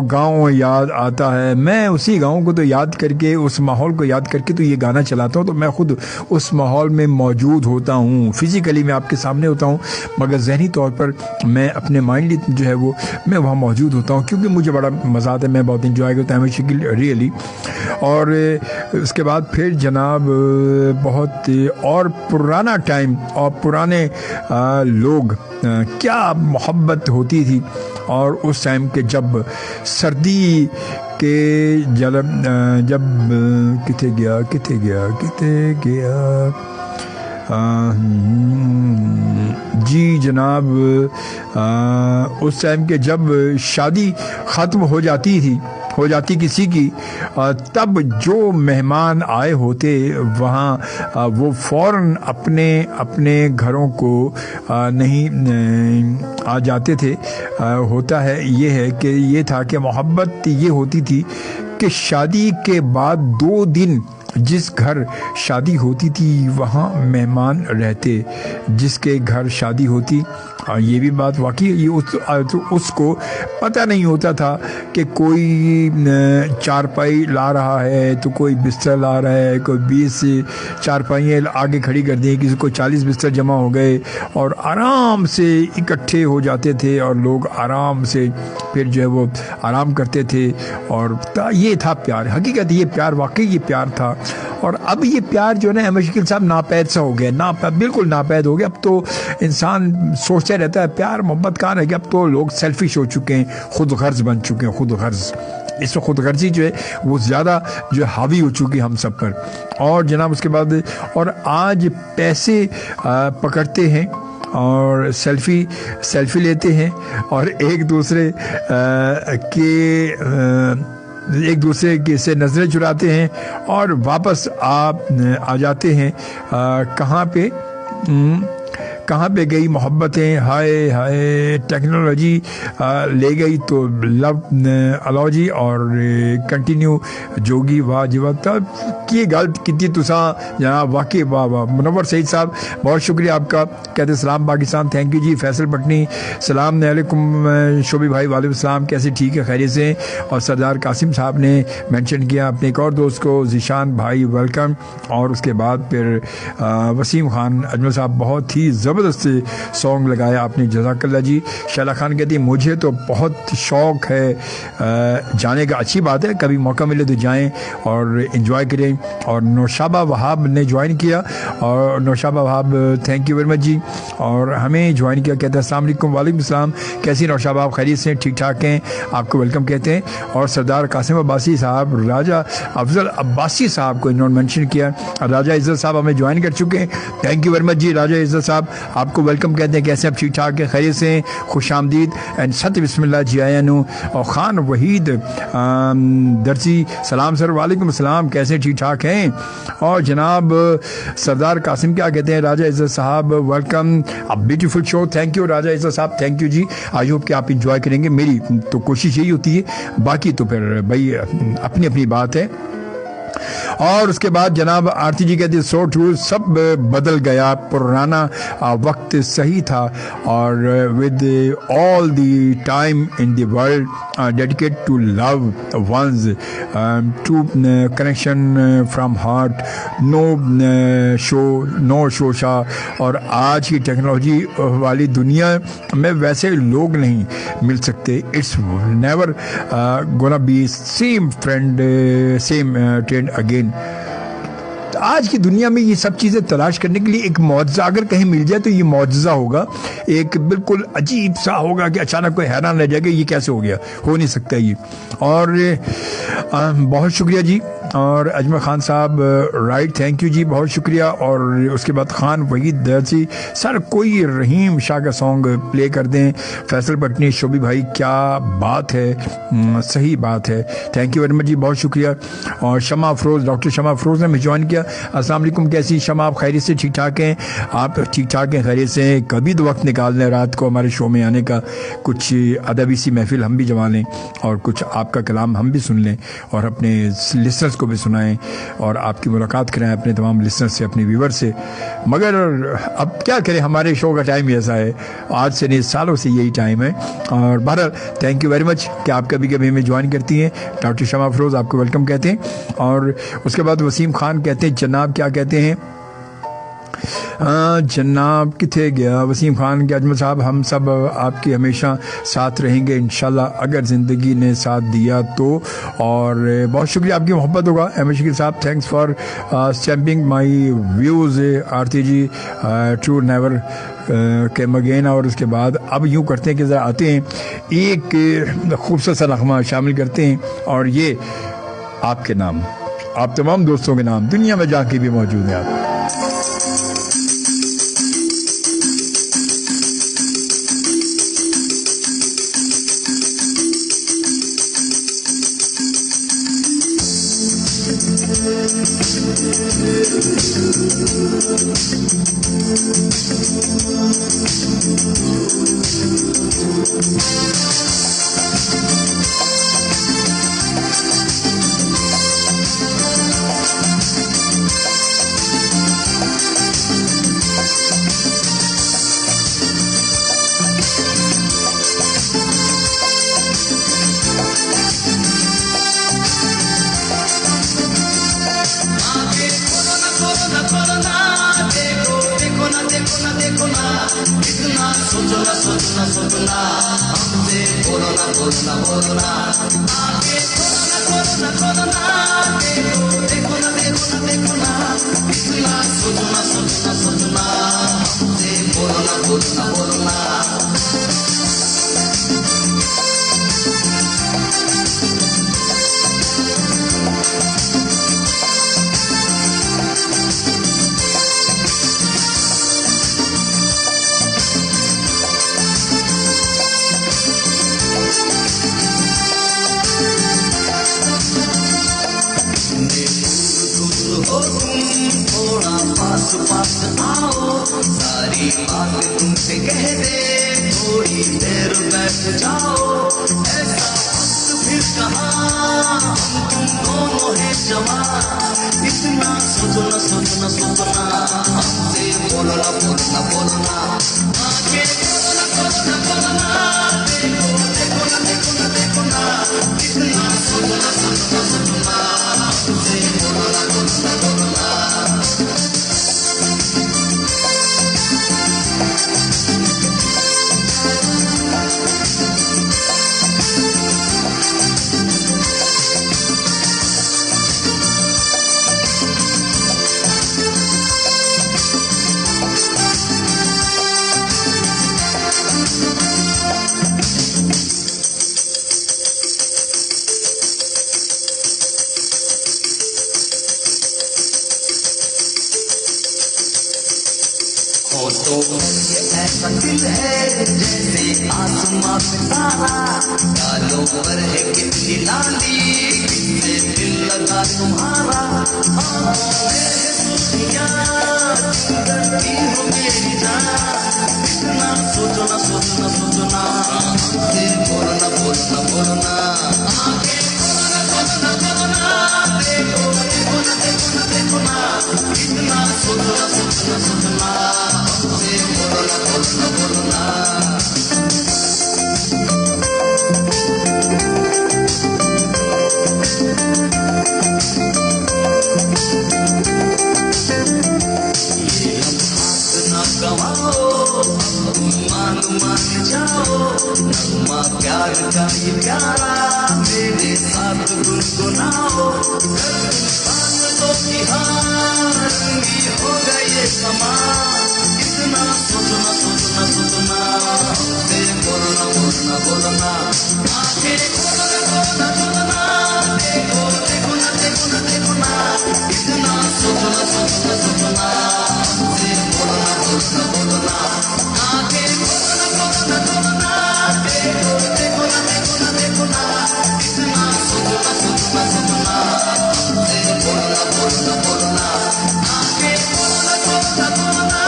Speaker 4: गांव याद आता है। मैं उसी गांव को तो याद करके, उस माहौल को याद करके तो ये गाना चलाता हूँ, तो मैं खुद उस माहौल में मौजूद होता हूँ। फिजिकली मैं आपके सामने होता हूँ मगर जहनी तौर पर मैं अपने माइंड जो है वो मैं वहाँ मौजूद होता हूँ, क्योंकि मुझे बड़ा मज़ा आता है, मैं बहुत इंजॉय करता हूँ रियली। और उसके बाद फिर जनाब बहुत और पुराना टाइम और पुराने लोग, क्या मोहब्बत होती थी। और उस टाइम के जब सर्दी के जब किथे गया जी जनाब, उस टाइम के जब शादी ख़त्म हो जाती किसी की, तब जो मेहमान आए होते वहाँ वो फ़ौरन अपने घरों को नहीं आ जाते थे। होता है ये है कि ये था कि मोहब्बत ये होती थी कि शादी के बाद 2 दिन जिस घर शादी होती थी वहाँ मेहमान रहते, जिसके घर शादी होती। ये भी बात वाकई ये उसको पता नहीं होता था कि कोई चारपाई ला रहा है तो कोई बिस्तर ला रहा है, कोई 20 चारपाइयाँ आगे खड़ी कर दी, किसी को 40 बिस्तर जमा हो गए और आराम से इकट्ठे हो जाते थे और लोग आराम से फिर जो है वो आराम करते थे। और ये था प्यार, हकीकत ये प्यार, वाकई ये प्यार था। और अब ये प्यार जो है ना अहमद शकील साहब नापैद सा हो गया, बिल्कुल नापैद हो गया। अब तो इंसान सोचता रहता है प्यार मोहब्बत कहाँ रह गया। अब तो लोग सेल्फिश हो चुके हैं, खुद गर्ज बन चुके हैं, खुद गर्ज। इस खुद गर्जी जो है वो ज़्यादा जो हावी हो चुकी है हम सब पर। और जनाब उसके बाद और आज पैसे पकड़ते हैं और सेल्फी लेते हैं और एक दूसरे के से नजरें चुराते हैं और वापस आ जाते हैं। कहाँ पे गई मोहब्बतें, हाय हाय टेक्नोलॉजी ले गई तो लव अलॉजी और कंटिन्यू जोगी वाह जीवा तब की गल की तुसा जनाब, वाकई वाह वाह। मुनव्वर सईद साहब बहुत शुक्रिया आपका, कहते सलाम पाकिस्तान, थैंक यू जी। फैसल पटनी सलाम अलैकुम शोभी भाई, वालेकुम सलाम, कैसे ठीक है खैरियत से। और सरदार कासिम साहब ने मेंशन किया अपने एक और दोस्त को, ज़ीशान भाई वेलकम। और उसके बाद फिर वसीम खान अजमल साहब, बहुत ही ज़बरदस्त सॉन्ग लगाया आपने, जज़ाकल्लाह जी। शैला खान कहती है मुझे तो बहुत शौक़ है जाने का, अच्छी बात है, कभी मौका मिले तो जाएं और इन्जॉय करें। और नौशाबा वहाब ने ज्वाइन किया और Naushaba Wahab thank you very much जी। और हमें ज्वाइन किया, कहते हैं अस्सलाम वालेकुम। वालेकुम सलाम, कैसी नौशाबा आप खैरियत से, ठीक ठाक हैं, आपको वेलकम कहते हैं। और सरदार कासिम अब्बासी साहब, राजा अफजल अब्बासी साहब को इन्होंने मेंशन किया। राजा इज्जत साहब हमें ज्वाइन कर चुके हैं, थैंक यू वेरी मच जी राजा इज्जत साहब। آپ کو ویلکم کہتے ہیں. کیسے آپ ٹھیک ٹھاک ہیں, خیریت سے ہیں, خوش آمدید. اینڈ ست بسم اللہ جی آیا نو. اور خان وحید درسی سلام سر, وعلیکم السلام, کیسے ٹھیک ٹھاک ہیں. اور جناب سردار قاسم کیا کہتے ہیں, Raja Izzat sahab welcome, beautiful show. Thank you Raja Izzat sahab, thank you جی. آئی ہوپ کہ آپ انجوائے کریں گے. میری تو کوشش یہی ہوتی ہے, باقی تو پھر بھائی اپنی اپنی بات ہے. اور اس کے بعد جناب آرتی جی کہتے ہیں سو ٹرو, سب بدل گیا, پرانا وقت صحیح تھا, اور with all the time in the world dedicate to love ones, to connection from heart, no شوشا. اور آج کی ٹیکنالوجی والی دنیا میں ویسے لوگ نہیں مل سکتے. It's never gonna be same friend same trend again. آج کی دنیا میں یہ سب چیزیں تلاش کرنے کے لیے ایک معجزہ اگر کہیں مل جائے تو یہ معجزہ ہوگا, ایک بالکل عجیب سا ہوگا کہ اچانک کوئی حیران رہ جائے گا یہ کیسے ہو گیا, ہو نہیں سکتا یہ. اور بہت شکریہ جی. اور اجمل خان صاحب رائٹ, تھینک یو جی, بہت شکریہ. اور اس کے بعد خان وحید درسی سر کوئی رحیم شاہ کا سانگ پلے کر دیں. فیصل پٹنی شوبی بھائی کیا بات ہے, صحیح بات ہے, تھینک یو ویری مچ جی, بہت شکریہ. اور شمع افروز, ڈاکٹر شمع افروز نے ہمیں جوائن کیا. السلام علیکم, کیسی شمع, آپ خیریت سے ٹھیک ٹھاک ہیں, آپ ٹھیک ٹھاک ہیں, خیریت سے ہیں. کبھی تو وقت نکال لیں رات کو ہمارے شو میں آنے کا, کچھ ادبی سی محفل ہم بھی جما لیں, اور کچھ آپ کا کلام ہم بھی سن لیں, اور اپنے لسنرس کو بھی سنائیں, اور آپ کی ملاقات کرائیں اپنے تمام لسنر سے, اپنے ویور سے. مگر اب کیا کریں, ہمارے شو کا ٹائم ہی ایسا ہے, آج سے نہیں سالوں سے یہی ٹائم ہے. اور بہرحال تھینک یو ویری مچ کہ آپ کبھی کبھی ہمیں جوائن کرتی ہیں. ڈاکٹر شمع افروز آپ کو ویلکم کہتے ہیں. اور اس کے بعد وسیم خان کہتے ہیں جناب کیا کہتے ہیں, جناب کتنے گیا وسیم خان کے, اجمل صاحب ہم سب آپ کی ہمیشہ ساتھ رہیں گے انشاءاللہ اگر زندگی نے ساتھ دیا تو. اور بہت شکریہ آپ کی محبت ہوگا. Ahmed Shakeel sahab thanks for stamping my views. Aarti ji true never came again. اور اس کے بعد اب یوں کرتے ہیں کہ ذرا آتے ہیں ایک خوبصورت سا نغمہ شامل کرتے ہیں, اور یہ آپ کے نام, آپ تمام دوستوں کے نام, دنیا میں جا کے بھی موجود ہیں آپ.
Speaker 1: तो ये ऐसा दिल है जैसे आसमां पे तारा, गालों पर है कितनी लाली, कितने दिल लगा तुम्हारा, आँखों में है सुर्खियाँ, करती हो मेरी जान, इतना सोचना सोचना सोचना, हमसे बोलना बोलना बोलना, आगे बोलना बोलना बोलना, देखो देखो ना देखो ना देखो ना, इतना सोचना सोचना सोचना, हमसे बोलना बोलना बोलना। मान जाओ नगमा प्यार का ये प्यारा, मेरे साथ गुनगुनाओ, पागलों की हारंगी हो गए समा, इतना सोचना सोचना सोचना, हमसे बोलना बोलना बोलना, आंखें खोलना खोलना खोलना, देखो देखो ना देखो ना देखो ना, इतना सोचना सोचना सोचना, हमसे बोलना बोलना बोलना, आंखें खोलना खोलना खोलना, देखो देखो ना देखो ना देखो ना, इतना सोचना सोचना सोचना, हमसे बोलना बोलना बोलना, आंखें खोलना खोलना खोलना,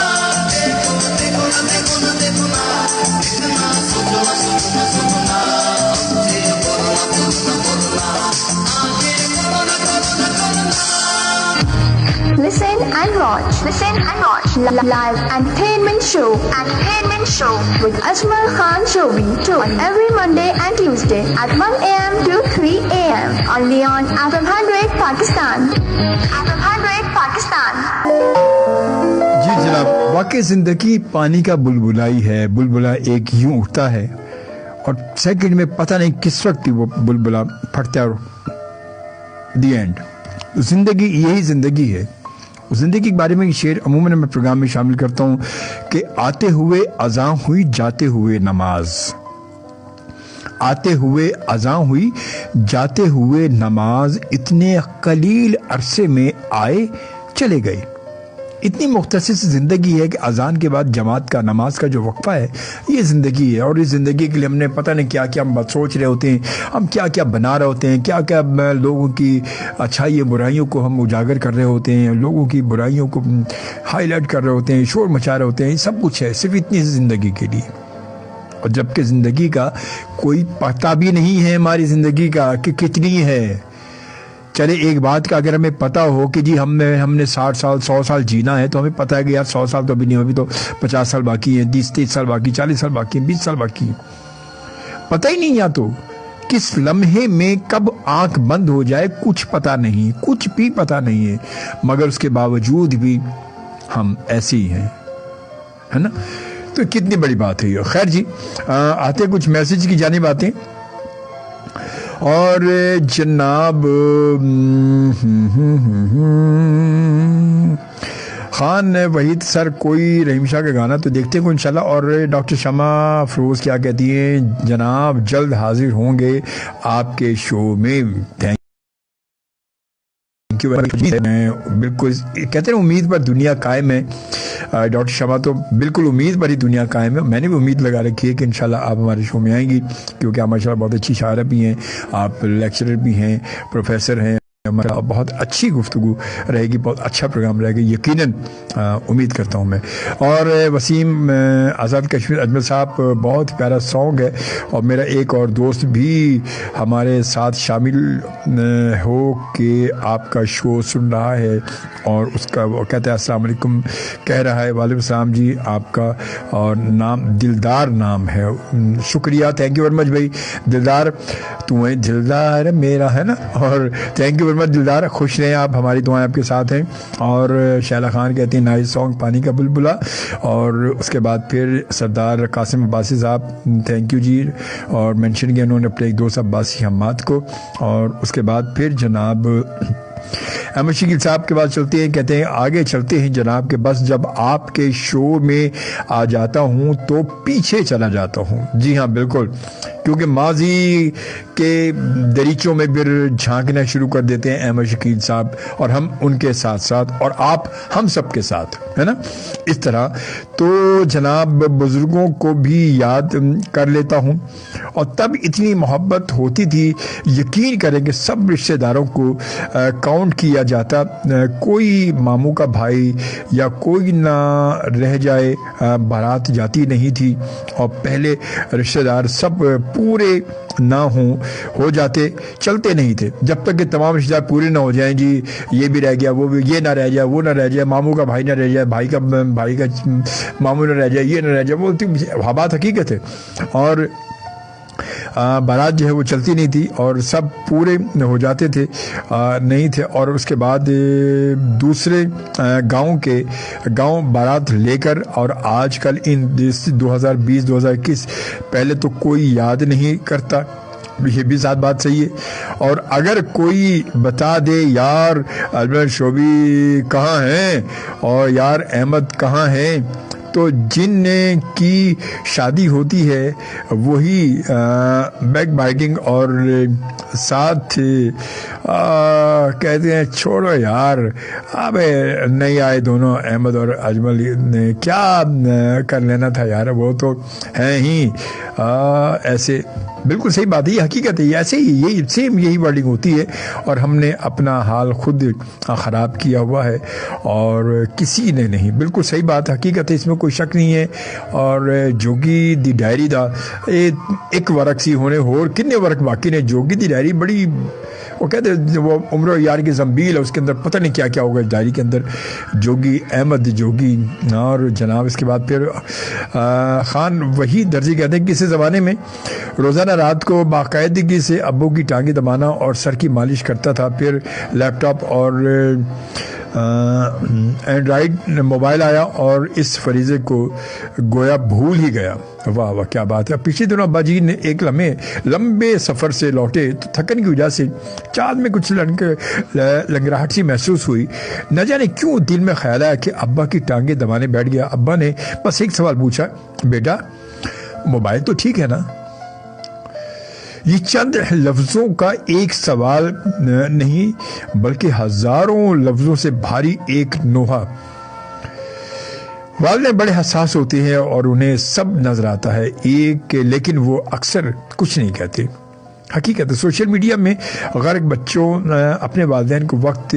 Speaker 1: देखो देखो ना देखो ना देखो ना, इतना सोचना सोचना सोचना, हमसे बोलना बोलना बोलना, आंखें खोलना खोलना खोलना।
Speaker 3: Listen and watch. Listen and watch. Live entertainment show. Entertainment show with Ajmal Khan Shobi on every Monday and Tuesday at 1 a.m. to 3 a.m. only on FM 100 Pakistan. FM 100 Pakistan.
Speaker 4: जी जनाब, वाकई जिंदगी पानी का बुलबुलाई है। बुलबुला एक यूं उठता है और सेकंड में पता नहीं किस वक्त वो बुलबुला फटता है और दी एंड। जिंदगी यही जिंदगी है। जिंदगी के बारे में शेर अमूमन मैं प्रोग्राम में शामिल करता हूँ कि आते हुए अज़ां हुई, जाते हुए नमाज, आते हुए अज़ां हुई, जाते हुए नमाज, इतने कलील अरसे में आए चले गए। इतनी मुख्तसर ज़िंदगी है कि अज़ान के बाद जमात का, नमाज का जो वक्फा है, ये ज़िंदगी है। और इस ज़िंदगी के लिए हमने पता नहीं क्या क्या हम सोच रहे होते हैं, हम क्या क्या बना रहे होते हैं, क्या क्या लोगों की अच्छाई बुराइयों को हम उजागर कर रहे होते हैं, लोगों की बुराइयों को हाईलाइट कर रहे होते हैं, शोर मचा रहे होते हैं। सब कुछ है सिर्फ इतनी ज़िंदगी के लिए। और जबकि ज़िंदगी का कोई पता भी नहीं है हमारी ज़िंदगी का कि कितनी है। चले एक बात का अगर हमें पता हो कि जी हमने 60 साल 100 साल जीना है, तो हमें पता है कि यार 100 साल तो अभी नहीं, अभी तो 50 साल बाकी है, 30 साल बाकी, 40 साल बाकी, 20 साल बाकी। पता ही नहीं, या तो किस लम्हे में कब आंख बंद हो जाए कुछ पता नहीं, कुछ भी पता नहीं है। मगर उसके बावजूद भी हम ऐसे ही हैं, है ना। तो कितनी बड़ी बात है ये। खैर जी, आते कुछ मैसेज की जानिब आते हैं। और जनाब खान वहीद सर, कोई रहीम शाह का गाना तो देखते हैं इंशाल्लाह। और डॉक्टर शमा फरोज क्या कहती हैं, जनाब जल्द हाजिर होंगे आपके शो में, थैंक यू। बिल्कुल कहते हैं उम्मीद पर दुनिया कायम है। डॉक्टर शमा तो बिल्कुल उम्मीद पर ही दुनिया कायम है। मैंने भी उम्मीद लगा रखी है कि इंशाल्लाह आप हमारे शो में आएंगी, क्योंकि आप माशाल्लाह बहुत अच्छी शायरा भी हैं, आप लेक्चरर भी हैं, प्रोफेसर हैं। बहुत अच्छी गुफ्तगू रहेगी, बहुत अच्छा प्रोग्राम रहेगा यकीनन, उम्मीद करता हूँ मैं। और वसीम आज़ाद कश्मीर अजमल साहब, बहुत प्यारा सॉन्ग है। और मेरा एक और दोस्त भी हमारे साथ शामिल हो के आपका शो सुन रहा है, और उसका वो कहते हैं अस्सलाम वालेकुम कह रहा है। वालेकुम सलाम जी आपका, और नाम दिलदार नाम है। शुक्रिया, थैंक यू वेरी मच भाई दिलदार, तुम्हें दिलदार मेरा, है ना। और थैंक यू वेरी मच दिलदार, खुश रहें आप, हमारी दुआएं आपके साथ हैं। और शैला खान कहती हैं नाइस सॉन्ग पानी का बुलबुला। और उसके बाद फिर सरदार कासिम अब्बासी साहब, थैंक यू जी, और मेंशन किया उन्होंने अपने एक दोस्त अब्बासी हम्माद को। और उसके बाद फिर जनाब अहमद शकील साहब के बाद चलते हैं, कहते हैं आगे चलते हैं जनाब के, बस जब आपके शो में आ जाता हूँ तो पीछे चला जाता हूँ। जी हाँ बिल्कुल, کیونکہ ماضی کے دریچوں میں پھر جھانکنا شروع کر دیتے ہیں احمد شکیل صاحب، اور ہم ان کے ساتھ ساتھ، اور آپ ہم سب کے ساتھ، ہے نا، اس طرح۔ تو جناب بزرگوں کو بھی یاد کر لیتا ہوں، اور تب اتنی محبت ہوتی تھی، یقین کریں کہ سب رشتہ داروں کو کاؤنٹ کیا جاتا، کوئی ماموں کا بھائی یا کوئی نہ رہ جائے، بارات جاتی نہیں تھی، اور پہلے رشتہ دار سب پورے نہ ہو جاتے، چلتے نہیں تھے جب تک کہ تمام رشتہ دار پورے نہ ہو جائیں، جی یہ بھی رہ گیا، وہ بھی، یہ نہ رہ جائے، وہ نہ رہ جائے، ماموں کا بھائی نہ رہ جائے، بھائی کا ماموں نہ رہ جائے، یہ نہ رہ جائے، وہ بات حقیقت ہے۔ اور بارات جو ہے وہ چلتی نہیں تھی اور سب پورے ہو جاتے تھے، نہیں تھے۔ اور اس کے بعد دوسرے گاؤں بارات لے کر، اور آج کل ان 2020-2021 پہلے تو کوئی یاد نہیں کرتا، یہ بھی ساتھ بات صحیح ہے۔ اور اگر کوئی بتا دے یار اجمل شوبی کہاں ہیں اور یار احمد کہاں ہیں، تو جن کی شادی ہوتی ہے وہی بیک بائٹنگ اور ساتھ کہتے ہیں چھوڑو یار، اب نہیں آئے دونوں احمد اور اجمل نے کیا کر لینا تھا یار، وہ تو ہیں ہی ایسے۔ بالکل صحیح بات ہے، یہ حقیقت ہے، ایسے ہی یہی سیم یہی ورڈنگ ہوتی ہے، اور ہم نے اپنا حال خود خراب کیا ہوا ہے اور کسی نے نہیں۔ بالکل صحیح بات، حقیقت ہے، اس میں کوئی شک نہیں ہے۔ اور جوگی دی ڈائری دا ایک ورق سی ہونے اور کتنے ورق باقی نے۔ جوگی دی ڈائری بڑی، وہ کہتے ہیں وہ عمر و یار کی زنبیل ہے، اس کے اندر پتہ نہیں کیا کیا ہوگا اس ڈائری کے اندر۔ جوگی احمد جوگی، اور جناب اس کے بعد پھر خان وہی درزی کہتے ہیں کسی زمانے میں روزانہ رات کو باقاعدگی سے ابو کی ٹانگیں دبانا اور سر کی مالش کرتا تھا۔ پھر لیپ ٹاپ اور اینڈرائڈ موبائل آیا اور اس فریضے کو گویا بھول ہی گیا۔ واہ واہ کیا بات ہے۔ پچھلے دنوں ابا جی نے ایک لمبے سفر سے لوٹے تو تھکن کی وجہ سے چاند میں کچھ لنگراہٹ سی محسوس ہوئی۔ نہ جانے کیوں دل میں خیال آیا کہ ابا کی ٹانگیں دبانے بیٹھ گیا۔ ابا نے بس ایک سوال پوچھا، بیٹا موبائل تو ٹھیک ہے نا؟ یہ چند لفظوں کا ایک سوال نہیں بلکہ ہزاروں لفظوں سے بھاری ایک نوحہ۔ والدین بڑے حساس ہوتے ہیں اور انہیں سب نظر آتا ہے لیکن وہ اکثر کچھ نہیں کہتے۔ حقیقت ہے، سوشل میڈیا میں غرق بچوں اپنے والدین کو وقت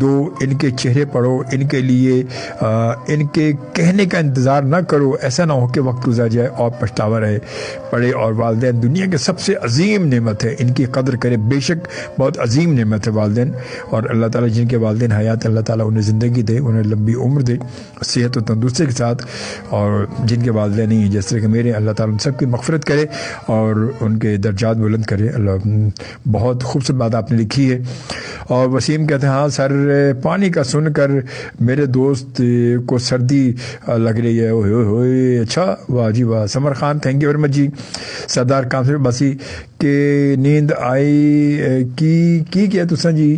Speaker 4: دو، ان کے چہرے پڑھو، ان کے لیے ان کے کہنے کا انتظار نہ کرو، ایسا نہ ہو کہ وقت گزر جائے اور پچھتاوا رہے پڑے۔ اور والدین دنیا کے سب سے عظیم نعمت ہے، ان کی قدر کرے، بے شک بہت عظیم نعمت ہے والدین۔ اور اللہ تعالیٰ جن کے والدین حیات، اللہ تعالیٰ انہیں زندگی دے، انہیں لمبی عمر دے صحت و تندرستی کے ساتھ، اور جن کے والدین نہیں جیس طرح کہ میرے، اللہ تعالیٰ ان سب کی مغفرت کرے اور ان کے درجات بلند کرے۔ اللہ، بہت خوبصورت بات آپ نے لکھی ہے۔ اور وسیم کہتے ہیں ہاں سر، پانی کا سن کر میرے دوست کو سردی لگ رہی ہے، اوہ ہوئے، اچھا واہ جی واہ۔ Samar Khan thank you very much جی۔ سردار کامسر باسی کہ نیند آئی کی کیا تساں جی،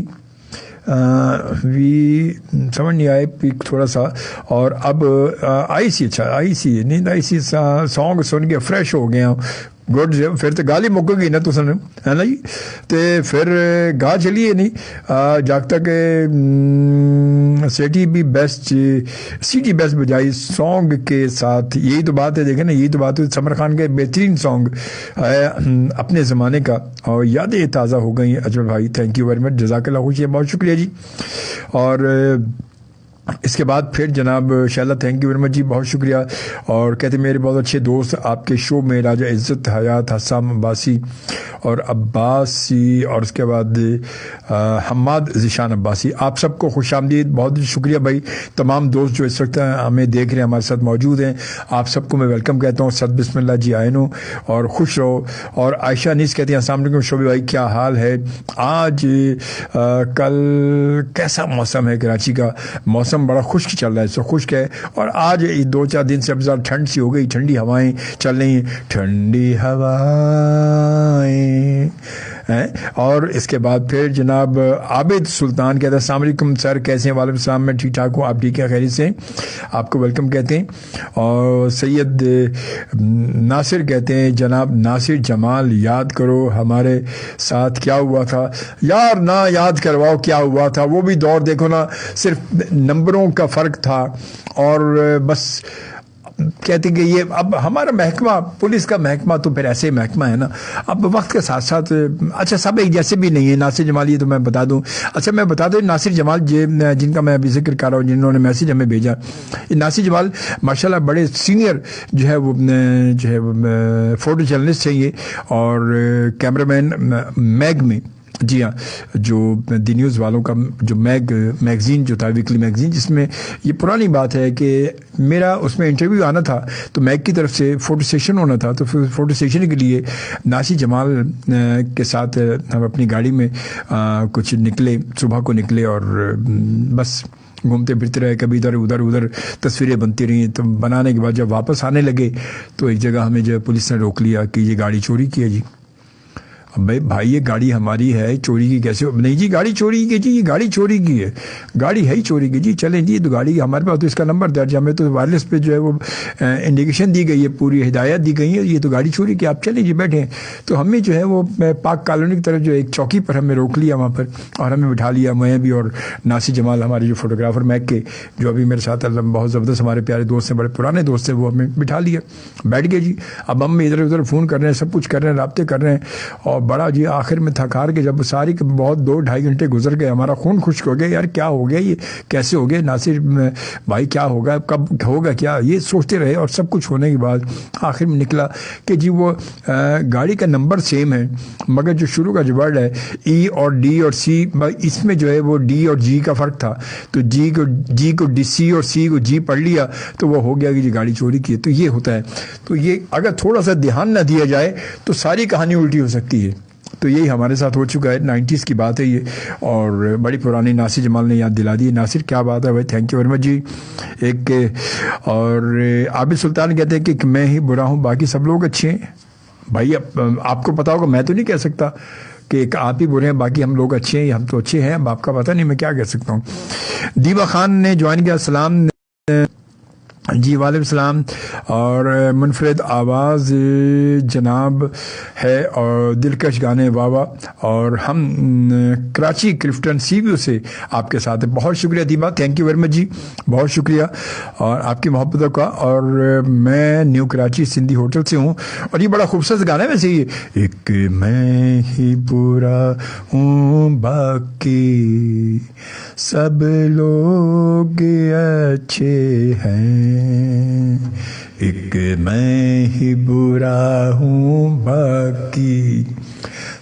Speaker 4: وی سمجھ نہیں آئے تھوڑا سا، اور اب آئی سی، اچھا آئی سی نیند آئی سی، سانگ سن کے فریش ہو گیا۔ گڈ، پھر تو گالی مک گئی نا تساں، ہے نا جی، تو پھر گاہ چلیے نہیں جب تک سٹی بھی بیسٹ بجائی سانگ کے ساتھ۔ یہی تو بات ہے، دیکھیں نا، یہی تو بات ہے، سمر خان کا بہترین سانگ ہے اپنے زمانے کا، اور یادیں تازہ ہو گئی ہیں۔ اجمل بھائی تھینک یو ویری مچ، جزاک اللہ، خوشی ہے، بہت شکریہ جی۔ اور اس کے بعد پھر جناب Sheela thank you very much جی، بہت شکریہ۔ اور کہتے میرے بہت اچھے دوست آپ کے شو میں، راجہ عزت حیات، حسام عباسی اور عباسی، اور اس کے بعد حماد ذیشان عباسی، آپ سب کو خوش آمدید، بہت شکریہ بھائی۔ تمام دوست جو اس وقت ہمیں دیکھ رہے ہیں، ہمارے ساتھ موجود ہیں، آپ سب کو میں ویلکم کہتا ہوں، صد بسم اللہ جی آئے نو، اور خوش رہو۔ اور عائشہ انیس کہتے ہیں السلام علیکم شعبی بھائی، کیا حال ہے؟ آج کل کیسا موسم ہے؟ کراچی کا موسم بڑا خشک چل رہا ہے، سو خشک ہے، اور آج 2-4 دن سے اب زیادہ ٹھنڈ سی ہو گئی، ٹھنڈی ہوائیں چل رہی ہیں، ٹھنڈی ہوائیں ہیں. اور اس کے بعد پھر جناب عابد سلطان کہتے ہیں السلام علیکم سر, کیسے ہیں؟ وعلیکم السلام, میں ٹھیک ٹھاک ہوں, آپ ٹھیک ہے؟ خیریت سے؟ آپ کو ویلکم کہتے ہیں. اور سید ناصر کہتے ہیں جناب ناصر جمال یاد کرو ہمارے ساتھ کیا ہوا تھا. یار نہ یاد کرواؤ کیا ہوا تھا, وہ بھی دور دیکھو نا, صرف نمبروں کا فرق تھا. اور بس کہتے ہیں کہ یہ اب ہمارا محکمہ, پولیس کا محکمہ تو پھر ایسے محکمہ ہے نا, اب وقت کے ساتھ ساتھ اچھا سب ایک جیسے بھی نہیں ہے. ناصر جمال یہ تو میں بتا دوں, اچھا میں بتا دوں ناصر جمال جن کا میں ابھی ذکر کر رہا ہوں, جنہوں نے میسیج ہمیں بھیجا, ناصر جمال ماشاءاللہ بڑے سینئر جو ہے وہ فوٹو جرنلسٹ ہیں یہ, اور کیمرہ مین میگ میں, جی ہاں, جو دی نیوز والوں کا جو میگزین جو تھا, ویکلی میگزین, جس میں یہ پرانی بات ہے کہ میرا اس میں انٹرویو آنا تھا تو میگ کی طرف سے فوٹو سیشن ہونا تھا, تو فوٹو سیشن کے لیے ناصر جمال کے ساتھ ہم اپنی گاڑی میں کچھ نکلے, صبح کو نکلے, اور بس گھومتے پھرتے رہے, کبھی ادھر تصویریں بنتی رہیں. تو بنانے کے بعد جب واپس آنے لگے تو ایک جگہ ہمیں جو پولیس نے روک لیا کہ یہ گاڑی چوری کی ہے جی. اب بھائی یہ گاڑی ہماری ہے, چوری کی کیسے؟ نہیں جی گاڑی چوری کی جی, یہ گاڑی چوری کی ہے, گاڑی ہے ہی چوری کی جی. چلیں جی, تو گاڑی ہمارے پاس تو اس کا نمبر درج ہے, ہمیں تو وائرلیس پہ جو ہے وہ انڈیکیشن دی گئی ہے, پوری ہدایت دی گئی ہے, یہ تو گاڑی چوری کی, آپ چلیں جی بیٹھیں. تو ہمیں جو ہے وہ پاک کالونی کی طرف جو ایک چوکی پر ہمیں روک لیا وہاں پر, اور ہمیں بٹھا لیا, میں بھی اور ناصر جمال ہمارے جو فوٹوگرافر میک کے جو ابھی میرے ساتھ بہت زبردست ہمارے پیارے دوست ہیں, بڑے پرانے دوست ہیں, وہ ہمیں بٹھا لیا, بیٹھ گئے جی. اب ہم ادھر ادھر فون کر رہے ہیں, سب کچھ کر رہے ہیں, رابطے کر رہے ہیں, اور بڑا جی آخر میں تھکار کے جب ساری بہت 2-2.5 گھنٹے گزر گئے, ہمارا خون خشک ہو گیا, یار کیا ہو گیا, یہ کیسے ہو گیا ناصر بھائی, کیا ہوگا, کب ہوگا, کیا, یہ سوچتے رہے. اور سب کچھ ہونے کے بعد آخر میں نکلا کہ جی وہ گاڑی کا نمبر سیم ہے, مگر جو شروع کا جو ورڈ ہے ای اور ڈی اور سی, اس میں جو ہے وہ ڈی اور جی کا فرق تھا, تو جی کو ڈی سی اور سی کو جی پڑھ لیا, تو وہ ہو گیا کہ جی گاڑی چوری کی ہے. تو یہ ہوتا ہے. تو یہ اگر تھوڑا سا دھیان نہ دیا جائے تو ساری کہانی الٹی ہو سکتی ہے. تو یہی ہمارے ساتھ ہو چکا ہے, 90s کی بات ہے یہ, اور بڑی پرانی. ناصر جمال نے یاد دلا دی. ناصر کیا بات ہے بھائی, تھینک یو ویری مچ جی. ایک اور عابد سلطان کہتے ہیں کہ میں ہی برا ہوں, باقی سب لوگ اچھے ہیں. بھائی آپ کو پتا ہوگا, میں تو نہیں کہہ سکتا کہ آپ ہی برے ہیں باقی ہم لوگ اچھے ہیں, ہم تو اچھے ہیں, اب آپ کا پتہ نہیں, میں کیا کہہ سکتا ہوں. دیبا خان نے جوائن کیا, السلام جی. وعلیکم السلام. اور منفرد آواز جناب ہے اور دلکش گانے واہ واہ, اور ہم کراچی کرفٹن سی ویو سے آپ کے ساتھ ہیں. بہت شکریہ دیبا, تھینک یو ویری مچ جی, بہت شکریہ اور آپ کی محبتوں کا. اور میں نیو کراچی سندھی ہوٹل سے ہوں, اور یہ بڑا خوبصورت گانا ہے ویسے یہ, ایک میں ہی برا ہوں باقی سب لوگ اچھے ہیں, ایک میں ہی برا ہوں باقی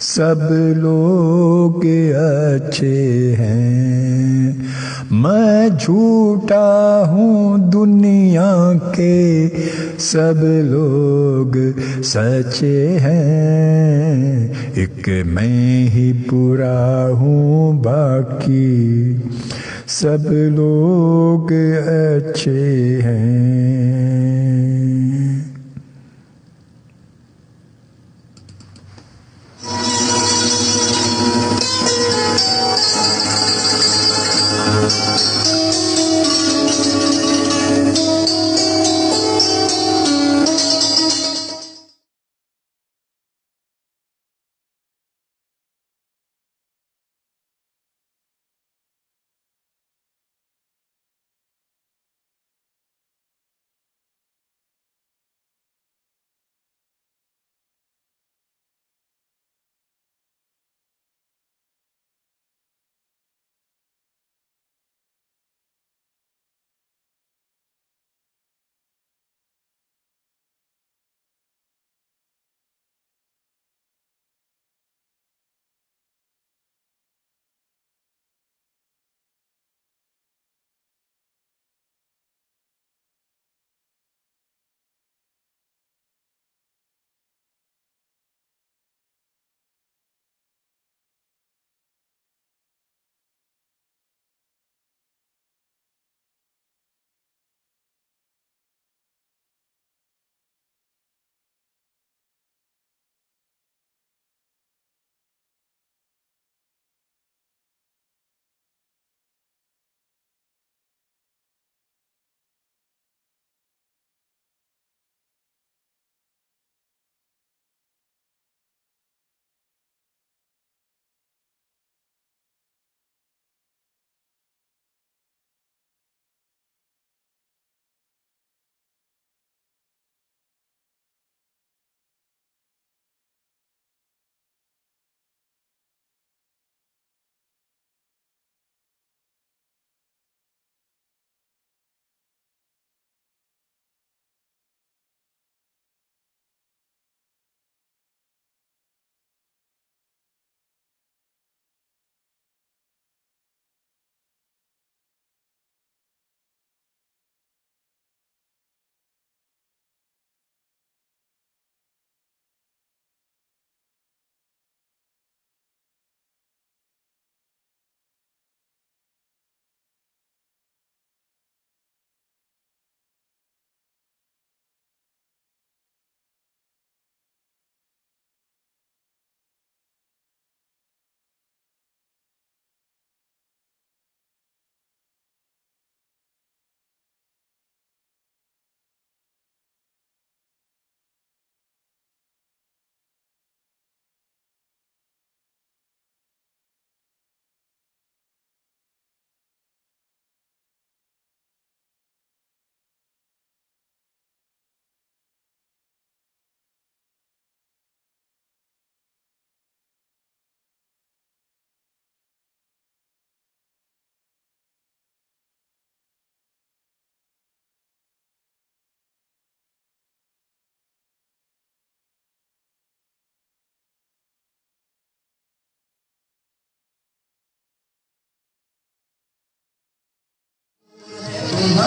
Speaker 4: سب لوگ اچھے ہیں, میں جھوٹا ہوں دنیا کے سب لوگ سچے ہیں, ایک میں ہی برا ہوں باقی سب لوگ اچھے ہیں.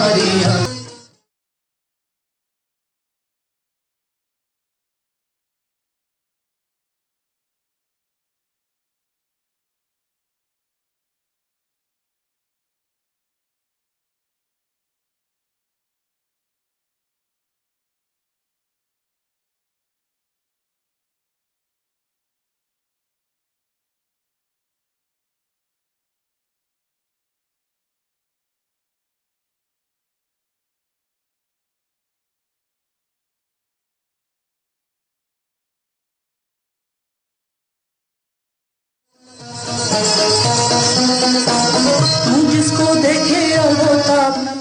Speaker 1: तुम्हारी तू जिसको देखे और वो ताब न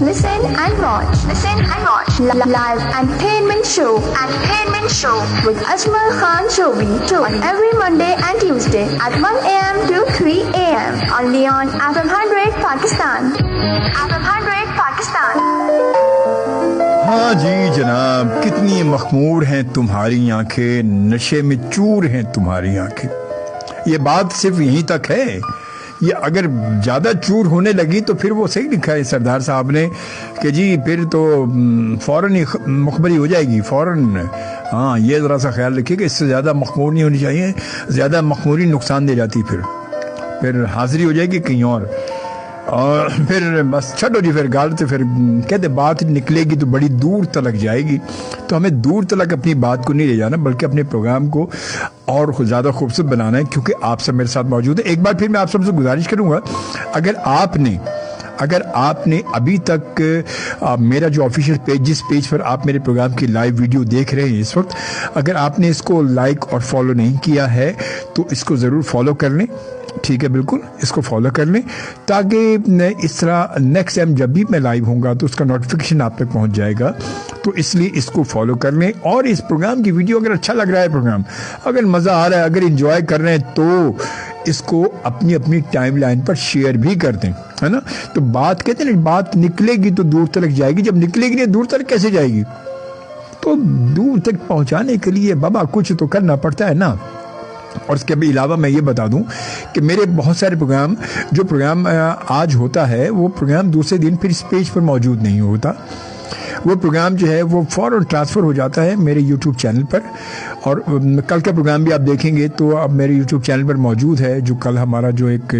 Speaker 3: Listen and watch. Listen and watch. Live entertainment show. Entertainment show with Ajmal Khan Shobi on every Monday and Tuesday at 1 a.m. to 3 a.m. only on FM 100 Pakistan. FM 100 Pakistan.
Speaker 4: हाँ जी जनाब, कितनी मखमूर हैं तुम्हारी आंखें, नशे में चूर हैं तुम्हारी आंखें। ये बात सिर्फ यहीं तक है। ये अगर ज़्यादा चूर होने लगी तो फिर वो सही लिखा है सरदार साहब ने कि जी फिर तो फ़ौरन ही मुखबरी हो जाएगी, फ़ौरन। हाँ, ये ज़रा सा ख्याल रखिए कि इससे ज़्यादा मखमूर नहीं होनी चाहिए। ज़्यादा मखमूरी नुकसान दे जाती, फिर हाज़िरी हो जाएगी कहीं और फिर बस छोड़ो जी। फिर गाल तो फिर कहते बात निकलेगी तो बड़ी दूर तलक जाएगी। तो हमें दूर तलक अपनी बात को नहीं ले जाना, बल्कि अपने प्रोग्राम को और ज़्यादा खूबसूरत बनाना है, क्योंकि आप सब मेरे साथ मौजूद है। एक बार फिर मैं आप सबसे गुजारिश करूँगा, अगर आपने अभी तक मेरा जो ऑफिशियल पेज, जिस पेज पर आप मेरे प्रोग्राम की लाइव वीडियो देख रहे हैं इस वक्त, अगर आपने इसको लाइक और फॉलो नहीं किया है तो इसको ज़रूर फॉलो कर लें। ठीक है, बिल्कुल इसको फॉलो कर लें, ताकि इस तरह नेक्स्ट टाइम जब भी मैं लाइव होऊंगा तो उसका नोटिफिकेशन आप तक पहुंच जाएगा। तो इसलिए इसको फॉलो कर लें। और इस प्रोग्राम की वीडियो अगर अच्छा लग रहा है, प्रोग्राम अगर मज़ा आ रहा है, अगर एंजॉय कर रहे हैं, तो इसको अपनी अपनी टाइम लाइन पर शेयर भी कर दें, है ना। तो बात कहते हैं ना, बात निकलेगी तो दूर तक जाएगी। जब निकलेगी नहीं दूर तक कैसे जाएगी? तो दूर तक पहुंचाने के लिए बाबा कुछ तो करना पड़ता है ना। और इसके अलावा मैं ये बता दूं कि मेरे बहुत सारे जो प्रोग्राम आज होता है, वो प्रोग्राम दूसरे दिन फिर इस पेज पर मौजूद नहीं होता। वो प्रोग्राम जो है वो फ़ौरन ट्रांसफ़र हो जाता है मेरे यूट्यूब चैनल पर। और कल का प्रोग्राम भी आप देखेंगे तो अब मेरे यूट्यूब चैनल पर मौजूद है। जो कल हमारा जो एक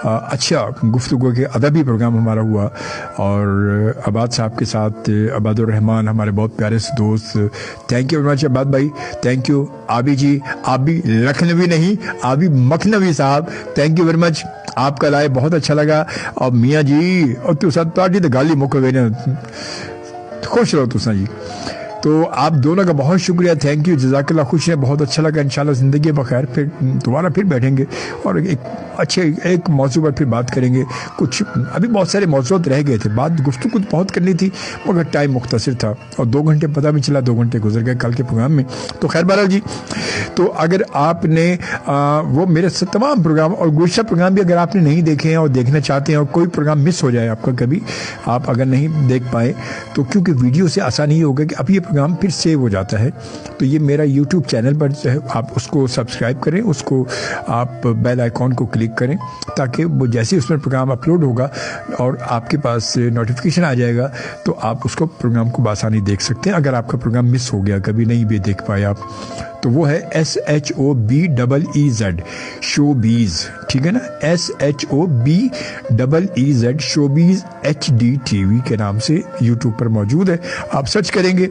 Speaker 4: अच्छा गुफ्तगू के अदबी प्रोग्राम हमारा हुआ, और अबाद साहब के साथ, अबादुर रहमान हमारे बहुत प्यारे से दोस्त। थैंक यू वेरी मच अबाद भाई, थैंक यू। आबी जी, आबी लखनवी नहीं, आबी मखनवी साहब, थैंक यू वेरी मच। आपका लाइव बहुत अच्छा लगा। और मियाँ जी और तू साथ तो गाली मुक गई ना, खुश रहो तुसा जी। تو آپ دونوں کا بہت شکریہ, تھینک یو, جزاک اللہ, خوش ہیں, بہت اچھا لگا. انشاءاللہ زندگی بخیر پھر دوبارہ پھر بیٹھیں گے اور ایک اچھے ایک موضوع پر پھر بات کریں گے. کچھ ابھی بہت سارے موضوعات رہ گئے تھے, بات گفتگو بہت کرنی تھی مگر ٹائم مختصر تھا اور 2 گھنٹے پتہ بھی چلا 2 گھنٹے گزر گئے کل کے پروگرام میں. تو خیر بہرحال جی, تو اگر آپ نے وہ میرے تمام پروگرام اور گزشتہ پروگرام بھی اگر آپ نے نہیں دیکھے ہیں اور دیکھنا چاہتے ہیں اور کوئی پروگرام مس ہو جائے آپ کا کبھی, آپ اگر نہیں دیکھ پائے تو کیونکہ ویڈیو سے آسان ہی ہوگا کہ اب یہ پروگرام پھر سیو ہو جاتا ہے. تو یہ میرا یوٹیوب چینل پر جو ہے آپ اس کو سبسکرائب کریں, اس کو آپ بیل آئیکن کو کلک کریں تاکہ وہ جیسے اس میں پروگرام اپلوڈ ہوگا اور آپ کے پاس نوٹیفیکیشن آ جائے گا تو آپ اس کو پروگرام کو بآسانی دیکھ سکتے ہیں. اگر آپ کا پروگرام مس ہو گیا کبھی نہیں بھی دیکھ پائے آپ تو وہ ہے SHOBEEZ شوبیز, ٹھیک ہے نا, SHOBEEZ شوبیز HD TV کے نام سے یوٹیوب پر موجود ہے. آپ سرچ کریں گے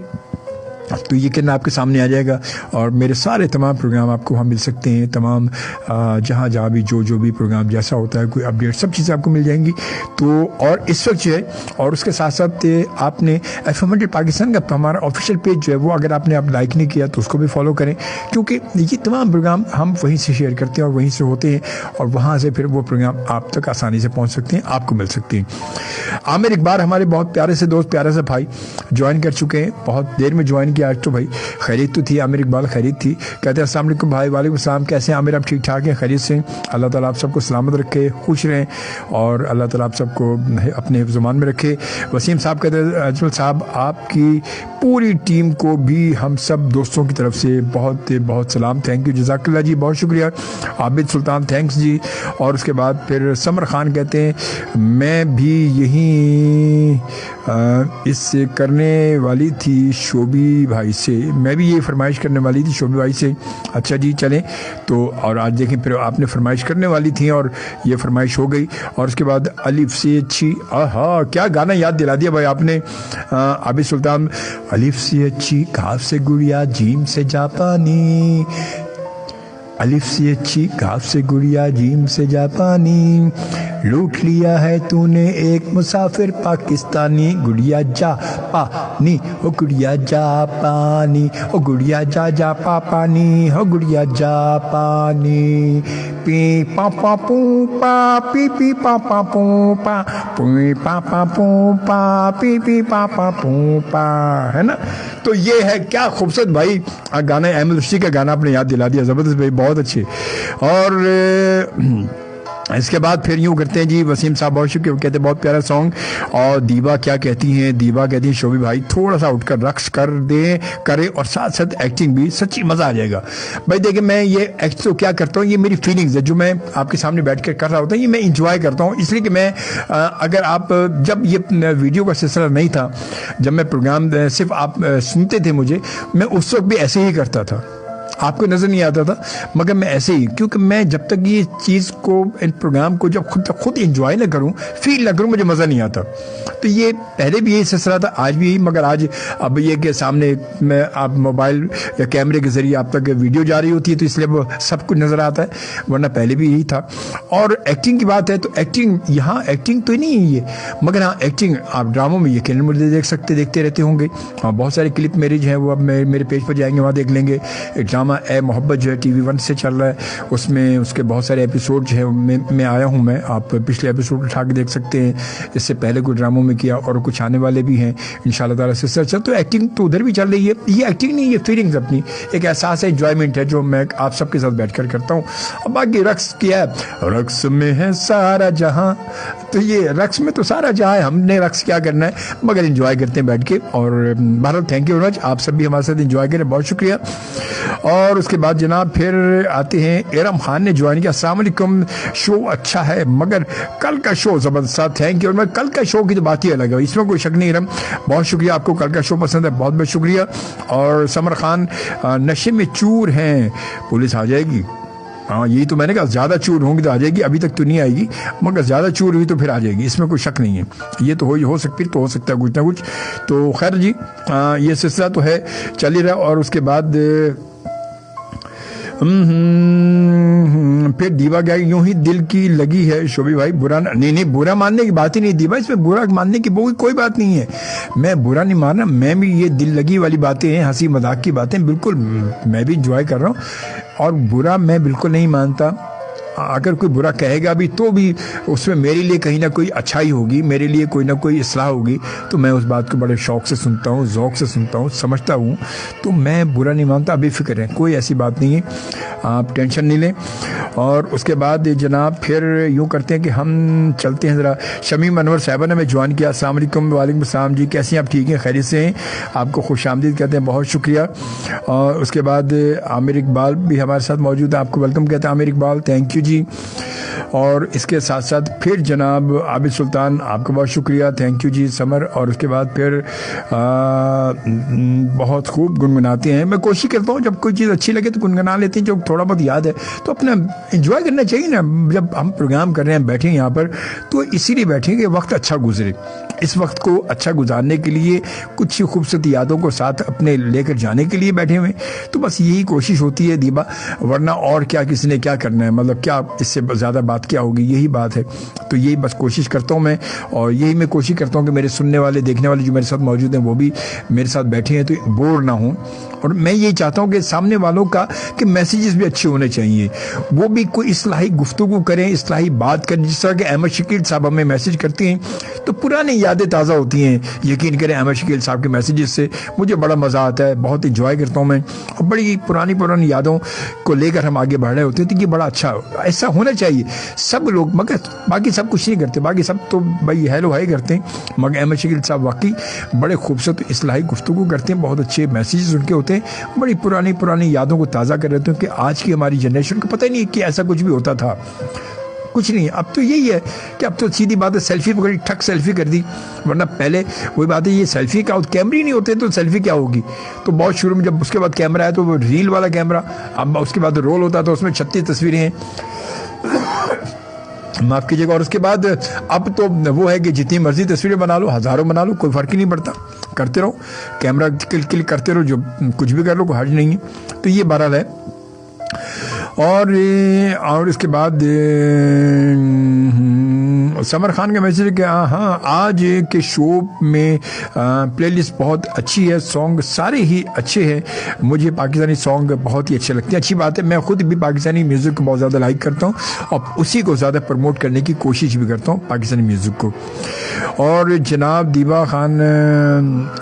Speaker 4: تو یہ کہنا آپ کے سامنے آ جائے گا اور میرے سارے تمام پروگرام آپ کو وہاں مل سکتے ہیں. تمام جہاں بھی جو بھی پروگرام جیسا ہوتا ہے کوئی اپڈیٹ سب چیزیں آپ کو مل جائیں گی. تو اور اس وقت جو ہے اور اس کے ساتھ ساتھ آپ نے FM پاکستان کا ہمارا آفیشیل پیج جو ہے وہ اگر آپ نے اب لائک نہیں کیا تو اس کو بھی فالو کریں کیونکہ یہ تمام پروگرام ہم وہیں سے شیئر کرتے ہیں اور وہیں سے ہوتے ہیں اور وہاں سے پھر وہ پروگرام آپ تک آسانی سے پہنچ سکتے ہیں, آپ کو مل سکتے ہیں. عامر اقبال ہمارے بہت پیارے سے دوست, پیارے سے بھائی جوائن کر چکے ہیں, بہت دیر میں جوائن کیا. آج تو بھائی خیریت تو تھی, عامر اقبال خیریت تھی. کہتے ہیں السلام علیکم بھائی. وعلیکم السلام, کیسے ہیں عامر, آپ ٹھیک ٹھاک ہیں, خیریت سے. اللہ تعالیٰ آپ سب کو سلامت رکھے, خوش رہیں اور اللہ تعالیٰ آپ سب کو اپنے حفظ و امان میں رکھے. وسیم صاحب کہتے ہیں اجمل صاحب آپ کی پوری ٹیم کو بھی ہم سب دوستوں کی طرف سے بہت بہت سلام, تھینک یو, جزاک اللہ جی, بہت شکریہ. عابد سلطان تھینکس جی. اور اس کے بعد پھر سمر خان کہتے ہیں میں بھی یہی اس سے کرنے والی تھی شوبی بھائی سے, میں بھی یہ فرمائش کرنے والی تھی شوبی بھائی سے. اچھا جی چلیں تو, اور آج دیکھیں پھر آپ نے فرمائش کرنے والی تھیں اور یہ فرمائش ہو گئی. اور اس کے بعد الف سے اچھی, آہا کیا گانا یاد دلا دیا بھائی آپ نے. عابد سلطان, الف سے اچھی کاف سے گڑیا جیم سے جاپانی, الف سے اچھی کاف سے گڑیا جیم سے جاپانی, لوٹ لیا ہے تو نے ایک مسافر پاکستانی, گڑیا جا پانی او گڑیا جا پانی, او گڑیا جا پا پانی, او گڑیا جا پانی, پی پا پا پو پا پی پی پا پا پو پا پی پا پا پو پا پی پی پا پا پو پا, ہے نا. تو یہ ہے کیا خوبصورت بھائی گانا, احمد رشید کا گانا آپ نے یاد دلا دیا, زبردست بھائی, بہت اچھے. اور اس کے بعد پھر یوں کرتے ہیں جی, وسیم صاحب بہت شکریہ, وہ کہتے ہیں بہت پیارا سانگ. اور دیبا کیا کہتی ہیں, دیبا کہتی ہیں شوبی بھائی تھوڑا سا اٹھ کر رقص کر دیں کرے اور ساتھ ساتھ ایکٹنگ بھی, سچی مزہ آ جائے گا. بھائی دیکھیں میں یہ ایکٹ تو کیا کرتا ہوں, یہ میری فیلنگز ہے جو میں آپ کے سامنے بیٹھ کر کر رہا ہوتا ہوں, یہ میں انجوائے کرتا ہوں. اس لیے کہ میں اگر آپ جب یہ ویڈیو کا سلسلہ نہیں تھا, جب میں پروگرام صرف آپ سنتے تھے مجھے, میں اس وقت بھی ایسے ہی کرتا تھا, آپ کو نظر نہیں آتا تھا مگر میں ایسے ہی, کیونکہ میں جب تک یہ چیز کو ان پروگرام کو جب خود انجوائے نہ کروں, فیل نہ کروں, مجھے مزہ نہیں آتا. تو یہ پہلے بھی یہی سلسلہ تھا, آج بھی یہی, مگر آج اب یہ کہ سامنے میں آپ موبائل یا کیمرے کے ذریعے آپ تک ویڈیو جا رہی ہوتی ہے تو اس لیے وہ سب کچھ نظر آتا ہے, ورنہ پہلے بھی یہی تھا. اور ایکٹنگ کی بات ہے تو ایکٹنگ, یہاں ایکٹنگ تو نہیں ہے یہ, مگر ہاں ایکٹنگ آپ ڈراموں میں یقیناً مجھے دیکھتے رہتے ہوں گے. بہت سارے کلپ میرے جو ہیں وہ اب میرے پیج پر جائیں گے, وہاں دیکھ لیں گے. ایک ڈرامہ اے محبت جو ہے TV 1 سے چل رہا ہے, اس میں اس کے بہت سارے ایپیسوڈ جو ہے میں آیا ہوں, میں آپ پچھلے ایپیسوڈ اٹھا کے دیکھ سکتے ہیں. اس سے پہلے کوئی ڈراموں میں کیا اور کچھ آنے والے بھی ہیں انشاءاللہ تعالیٰ سے سر. تو ایکٹنگ تو ادھر بھی چل رہی ہے, یہ ایکٹنگ نہیں, یہ فیلنگز اپنی ایک احساس ہے, انجوائمنٹ ہے جو میں آپ سب کے ساتھ بیٹھ کر کرتا ہوں. اب باقی رقص کیا ہے, رقص میں ہے سارا جہاں, تو یہ رقص میں تو سارا جہاں ہے, ہم نے رقص کیا کرنا ہے مگر انجوائے کرتے ہیں بیٹھ کے. اور بہرحال تھینک یو ویری مچ, آپ سب بھی ہمارے ساتھ انجوائے کریں, بہت شکریہ. اور اس کے بعد جناب پھر آتے ہیں, ارم خان نے جوائن کیا, السلام علیکم, شو اچھا ہے مگر کل کا شو زبردست, تھینک یو. اور میں کل کا شو کی تو بات ہی الگ ہے, اس میں کوئی شک نہیں. ارم بہت شکریہ, آپ کو کل کا شو پسند ہے, بہت بہت شکریہ. اور سمر خان, نشے میں چور ہیں, پولیس آ جائے گی. ہاں یہی تو میں نے کہا, زیادہ چور ہوں گی تو آ جائے گی, ابھی تک تو نہیں آئے گی مگر زیادہ چور ہوئی تو پھر آ جائے گی, اس میں کوئی شک نہیں ہے. یہ تو ہو سکتی تو ہو سکتا ہے کچھ نہ کچھ. تو خیر جی, یہ سلسلہ تو ہے چل ہی رہا. اور اس کے بعد फिर दीवा क्या यूं ही दिल की लगी है शोभी भाई, बुरा नहीं, बुरा मानने की बात ही नहीं दीवा, इसमें बुरा मानने की कोई बात नहीं है। मैं बुरा नहीं मान रहा, मैं भी ये दिल लगी वाली बातें हैं, हंसी मजाक की बातें बिल्कुल मैं भी इंजॉय कर रहा हूँ, और बुरा मैं बिल्कुल नहीं मानता। अगर कोई बुरा कहेगा भी तो भी उसमें मेरे लिए कहीं ना कोई अच्छाई होगी, मेरे लिए कोई ना कोई इस्लाह होगी, तो मैं उस बात को बड़े शौक से सुनता हूँ, ज़ौक से सुनता हूँ, समझता हूँ, तो मैं बुरा नहीं मानता। अभी फिक्र है, कोई ऐसी बात नहीं है, आप टेंशन नहीं लें। और उसके बाद जनाब फिर यूँ करते हैं कि हम चलते हैं ज़रा, शमीम अनवर साहबा ने हमें ज्वाइन किया, अस्सलाम वालेकुम। वालेकुम अस्सलाम जी, कैसे हैं आप? ठीक हैं, खैरियत से हैं? आपको खुशामदीद कहते हैं, बहुत शुक्रिया। और उसके बाद आमिर इकबाल भी हमारे साथ मौजूद है, आपको वेलकम कहते हैं आमिर इकबाल, थैंक यू जी। और इसके साथ साथ फिर जनाब आबिद सुल्तान, आपका बहुत शुक्रिया, थैंक यू जी समर। और उसके बाद फिर बहुत खूब गुनगुनाते हैं, मैं कोशिश करता हूँ जब कोई चीज़ अच्छी लगे तो गुनगुना लेते हैं, जो थोड़ा बहुत याद है तो अपना एंजॉय करना चाहिए ना। जब हम प्रोग्राम कर रहे हैं, बैठे हैं यहाँ पर, तो इसीलिए बैठे कि वक्त अच्छा गुजरे। इस वक्त को अच्छा गुजारने के लिए कुछ खूबसूरत यादों को साथ अपने लेकर जाने के लिए बैठे हुए, तो बस यही कोशिश होती है दीबा, वरना और क्या, किसी ने क्या करना है, मतलब क्या इससे ज़्यादा बात क्या होगी, यही बात है। तो यही बस कोशिश करता हूँ मैं, और यही मैं कोशिश करता हूँ कि मेरे सुनने वाले, देखने वाले जो मेरे साथ मौजूद हैं, वो भी मेरे साथ बैठे हैं तो बोर ना हों। और मैं यही चाहता हूँ कि सामने वालों का कि मैसेजेस भी अच्छे होने चाहिए, वो भी कोई इस्लाही गुफ्तगू करें, इस्लाही बात करें। जिस तरह के अहमद शकील साहब हमें मैसेज करते हैं तो पुरानी यादें ताज़ा होती हैं। यकीन करें, अहमद शकील साहब के मैसेजेस से मुझे बड़ा मज़ा आता है, बहुत इंजॉय करता हूँ मैं, और बड़ी पुरानी यादों को लेकर हम आगे बढ़ रहे होते हैं। तो ये बड़ा अच्छा, ऐसा होना चाहिए सब लोग, मगर बाकी सब कुछ नहीं करते, बाकी सब तो भाई हेलो हाई करते हैं, मगर अहमद शकील साहब वाकई बड़े खूबसूरत इस्लाही गुफ्तगू करते हैं, बहुत अच्छे मैसेजेस उनके होते हैं, बड़ी पुरानी यादों को ताज़ा कर रहे होते हैं कि आज की हमारी जनरेशन को पता ही नहीं कि ऐसा कुछ भी होता था। कुछ नहीं, अब तो यही है कि अब तो सीधी बात है, सेल्फी पकड़ी, ठक सेल्फी कर दी, वरना पहले वही बात है, ये सेल्फी का कैमरे नहीं होते तो सेल्फी क्या होगी। तो बहुत शुरू में जब उसके बाद कैमरा आया तो वो रील वाला कैमरा, अब उसके बाद रोल होता तो उसमें 36 तस्वीरें हैं, माफ़ कीजिएगा। और उसके बाद अब तो वो है कि जितनी मर्जी तस्वीरें बना लो, हज़ारों बना लो, कोई फ़र्क ही नहीं पड़ता, करते रहो, कैमरा क्लिक करते रहो, जो कुछ भी कर लो, कोई हर्ज नहीं है। तो ये बहरहाल है। और इसके बाद समर खान का मैसेज कि हाँ, आज के शो में प्लेलिस्ट बहुत अच्छी है, सॉन्ग सारे ही अच्छे हैं, मुझे पाकिस्तानी सॉन्ग बहुत ही अच्छे लगते हैं। अच्छी बात है, मैं खुद भी पाकिस्तानी म्यूज़िक को बहुत ज़्यादा लाइक करता हूँ और उसी को ज़्यादा प्रमोट करने की कोशिश भी करता हूँ, पाकिस्तानी म्यूज़िक को। और जनाब दीवा खान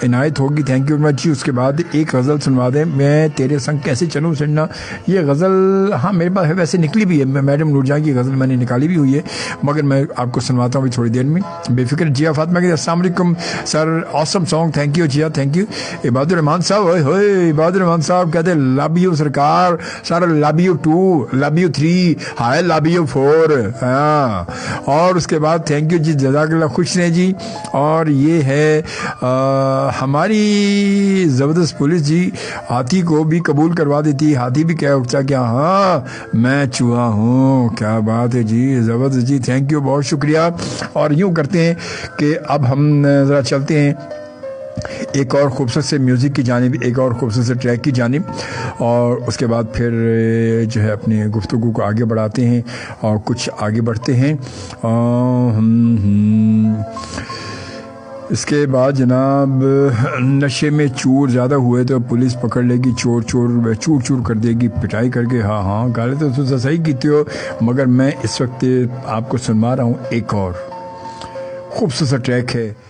Speaker 4: इनायत होगी, थैंक यू वेरी मच। उसके बाद एक गज़ल सुनवा दें, मैं तेरे संग कैसे चलूँ सजना, ये गज़ल हाँ मेरे पास है, वैसे निकली भी है, मैडम नूरजहां की गज़ल मैंने निकाली भी हुई है, मगर मैं आपको सुनवाता हूँ थोड़ी देर में, बेफिक्र। जिया फातिमा के अस्सलाम वालेकुम sir, awesome song, thank you Zia, thank you. Ibadur Rahman sahab, ओए इबादुर रहमान साहब कहते हैं लव यू सरकार, sir love you 2, love you 3, hi love you 4। हाँ, और उसके बाद थैंक यू जी, जज़ाकल्लाह, खुश रहे जी। और ये है हमारी ज़बरदस्त पुलिस जी, हाथी को भी कबूल करवा देती, हाथी भी कह उठता क्या हाँ मैं चूहा हूँ, क्या बात है जी, ज़बरदस्त जी, थैंक यू, बहुत शुक्रिया। और यूँ करते हैं कि अब हम ज़रा चलते हैं एक और खूबसूरत से म्यूज़िक की जानिब, एक और खूबसूरत से ट्रैक की जानिब, और उसके बाद फिर जो है अपनी गुफ्तगू को आगे बढ़ाते हैं और कुछ आगे बढ़ते हैं। इसके बाद जनाब नशे में चूर ज़्यादा हुए तो पुलिस पकड़ लेगी, चोर चूर कर देगी, पिटाई करके। हाँ हाँ, गाली तो सही कीते हो, मगर मैं इस वक्त आपको सुनवा रहा हूँ एक और खूबसूरत सा ट्रैक है।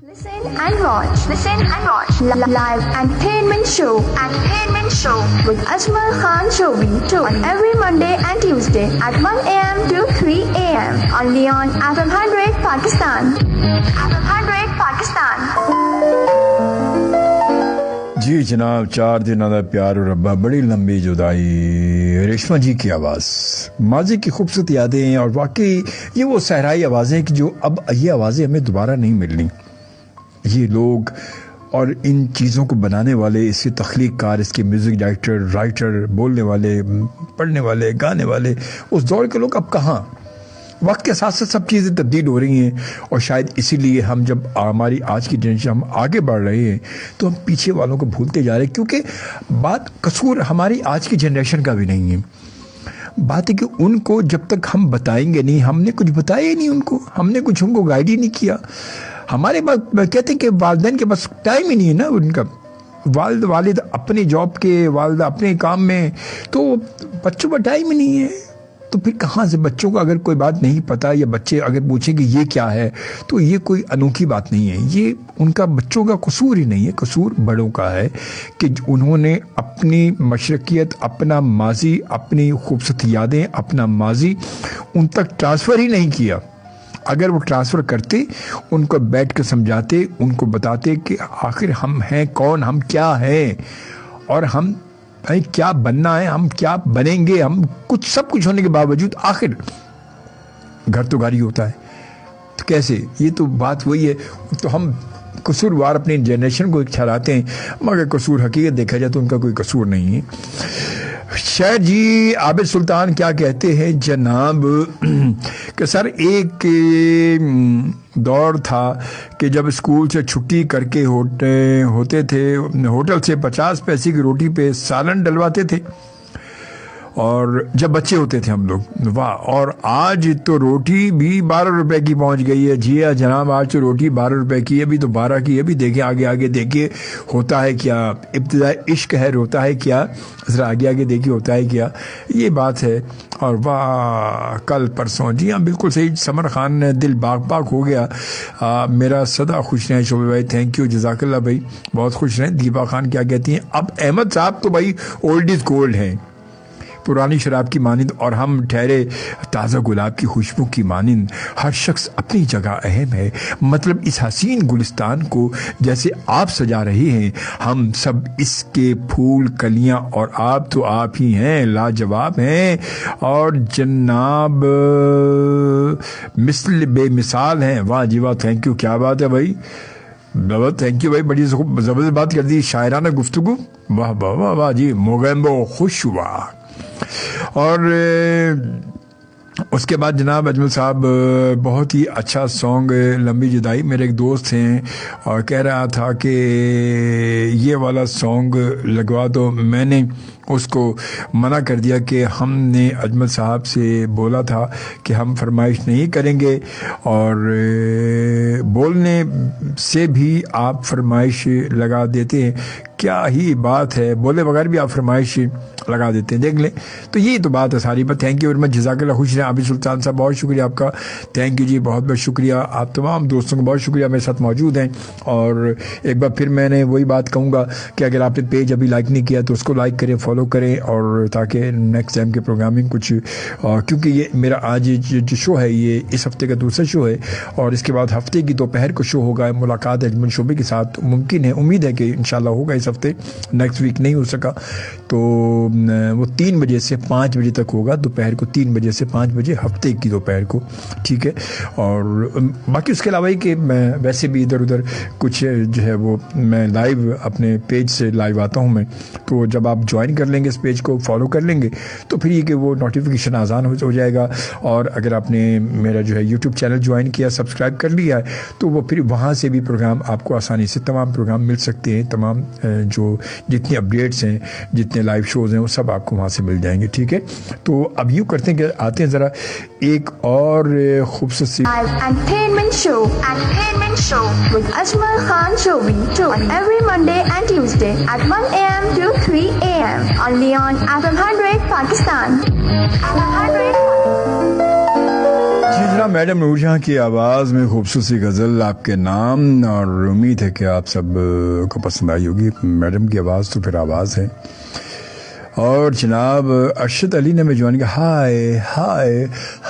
Speaker 3: Listen and watch. Listen and watch. Live entertainment show. Entertainment show with Ajmal Khan Shobi on every Monday and Tuesday at 1 a.m. to 3 a.m. only on FM 100 Pakistan. FM 100 Pakistan.
Speaker 4: जी जनाब, 4 दिनों का प्यार और रब्बा, बड़ी लंबी जुदाई, रेशमा जी की आवाज़, माजी की खूबसूरत यादें। और वाकई ये वो सहराई आवाज़ें कि जो अब ये आवाज़ें हमें दोबारा नहीं मिलनी। ये लोग और इन चीज़ों को बनाने वाले, इसके तख्लीक़कार, इसके म्यूज़िक डायरेक्टर, राइटर, बोलने वाले, पढ़ने वाले, गाने वाले, उस दौर के लोग अब कहाँ। वक्त के साथ साथ सब चीज़ें तब्दील हो रही हैं और शायद इसीलिए हम, जब हमारी आज की जनरेशन हम आगे बढ़ रहे हैं, तो हम पीछे वालों को भूलते जा रहे हैं। क्योंकि बात कसूर हमारी आज की जनरेशन का भी नहीं है। बात है कि उनको जब तक हम बताएंगे नहीं, हमने कुछ बताया ही नहीं उनको, हमने कुछ उनको गाइड ही नहीं किया। हमारे पास कहते हैं कि वालिदैन के पास टाइम ही नहीं है ना उनका, वालिद अपनी जॉब के, वालिद अपने काम में, तो बच्चों पर टाइम ही नहीं है। तो फिर कहाँ से बच्चों को अगर कोई बात नहीं पता, या बच्चे अगर पूछें कि ये क्या है, तो ये कोई अनोखी बात नहीं है। ये उनका, बच्चों का कसूर ही नहीं है, कसूर बड़ों का है कि उन्होंने अपनी मशरकियत, अपना माजी, अपनी खूबसूरत यादें, अपना माजी उन तक ट्रांसफ़र ही नहीं किया। अगर वो ट्रांसफ़र करते, उनको बैठ कर समझाते, उनको बताते कि आखिर हम हैं कौन, हम क्या हैं और हम भाई क्या बनना है, हम क्या बनेंगे, हम कुछ सब कुछ होने के बावजूद आखिर घर तो घर ही होता है, तो कैसे। ये तो बात वही है। तो हम कसूरवार अपनी जनरेशन को ठहराते हैं, मगर कसूर हकीकत देखा जाए तो उनका कोई कसूर नहीं है। शायद जी आबिद सुल्तान क्या कहते हैं जनाब कि सर, एक दौर था कि जब स्कूल से छुट्टी करके होते थे, होटल से 50 पैसे की रोटी पे सालन डलवाते थे, और जब बच्चे होते थे हम लोग, वाह। और आज तो रोटी भी 12 रुपए की पहुंच गई है। जी हाँ जनाब, आज तो रोटी 12 रुपए की है, अभी तो 12 की है। अभी देखिए आगे आगे देखिए होता है क्या, इब्तिदाई इश्क है, रोता है क्या, जरा आगे आगे देखिए होता है क्या, ये बात है। और वाह, कल परसों, जी हाँ बिल्कुल सही, समर खान ने दिल बाग बाग हो गया। मेरा सदा खुश रहें शोबे भाई, थैंक यू, जज़ाकल्लाह भाई, बहुत खुश रहें। दीपा खान क्या कहती हैं, अब अहमद साहब तो भाई ओल्ड इज गोल्ड हैं, पुरानी शराब की मानिंद, और हम ठहरे ताज़ा गुलाब की खुशबू की मानिंद। हर शख्स अपनी जगह अहम है, मतलब इस हसीन गुलिस्तान को जैसे आप सजा रहे हैं, हम सब इसके फूल कलियां, और आप तो आप ही हैं, लाजवाब हैं और जनाब मिसल बेमिसाल हैं। वाह जी वाह, थैंक यू, क्या बात है भाई, बहुत थैंक यू भाई, बड़ी ज़बरदस्त बात कर दी, शायराना गुफ्तगू, वाह वाह वाह वाह जी, मोगैम्बो खुश हुआ। और उसके बाद जनाब अजमल साहब, बहुत ही अच्छा सॉन्ग लंबी जुदाई, मेरे एक दोस्त हैं और कह रहा था कि ये वाला सॉन्ग लगवा दो। मैंने उसको मना कर दिया कि हमने अजमल साहब से बोला था कि हम फरमाइश नहीं करेंगे, और बोलने से भी आप फरमाइश लगा देते हैं, क्या ही बात है, बोले बगैर भी आप फरमाइश लगा देते हैं, देख लें। तो यही तो बात है सारी। पर थैंक यू वेरी मच, जज़ाकल्लाह, खुश रहें। आबिद सुल्तान साहब बहुत शुक्रिया आपका, थैंक यू जी, बहुत बहुत शुक्रिया। आप तमाम दोस्तों को बहुत शुक्रिया, मेरे साथ मौजूद हैं। और एक बार फिर मैंने वही बात कहूँगा कि अगर आपने पेज अभी लाइक नहीं किया तो उसको लाइक करें, फॉलो करें, और ताकि नेक्स्ट टाइम के प्रोग्रामिंग कुछ, क्योंकि ये मेरा आज जो शो है ये इस हफ्ते का दूसरा शो है, और इसके बाद हफ्ते की दोपहर को शो होगा मुलाकात अजमल शोबे के साथ। मुमकिन है, उम्मीद है कि इंशाल्लाह होगा इस हफ्ते, नेक्स्ट वीक नहीं हो सका तो वो 3 बजे से 5 बजे तक होगा, दोपहर को 3 बजे से 5 बजे हफ्ते की दोपहर को, ठीक है। और बाकी उसके अलावा ही कि मैं वैसे भी इधर उधर कुछ जो है वो मैं लाइव अपने पेज से लाइव आता हूँ मैं, तो जब आप ज्वाइन कर लेंगे इस पेज को, फॉलो कर लेंगे, तो फिर ये कि वो नोटिफिकेशन आसान हो जाएगा। और अगर आपने मेरा जो है यूट्यूब चैनल ज्वाइन किया, सब्सक्राइब कर लिया है, तो वो फिर वहाँ से भी प्रोग्राम आपको आसानी से तमाम प्रोग्राम मिल सकते हैं, तमाम जो जितने अपडेट्स हैं, जितने लाइव शोज़ हैं, वो सब आपको वहाँ से मिल जाएंगे, ठीक है। तो अब यूँ करते हैं कि आते हैं ज़रा एक और खूबसूरत सी
Speaker 3: entertainment show with Ajmal Khan Shobi on every Monday and Tuesday at 1 a.m. to 3 a.m. only on FM 100 Pakistan. FM 100
Speaker 4: जी जनाब, میڈم نور جہاں کی آواز میں خوبصورت سی غزل آپ کے نام، اور امید ہے کہ آپ سب کو پسند آئی ہوگی. میڈم کی آواز تو پھر آواز ہے. اور جناب ارشد علی نے میں جوان کیا ہائے ہائے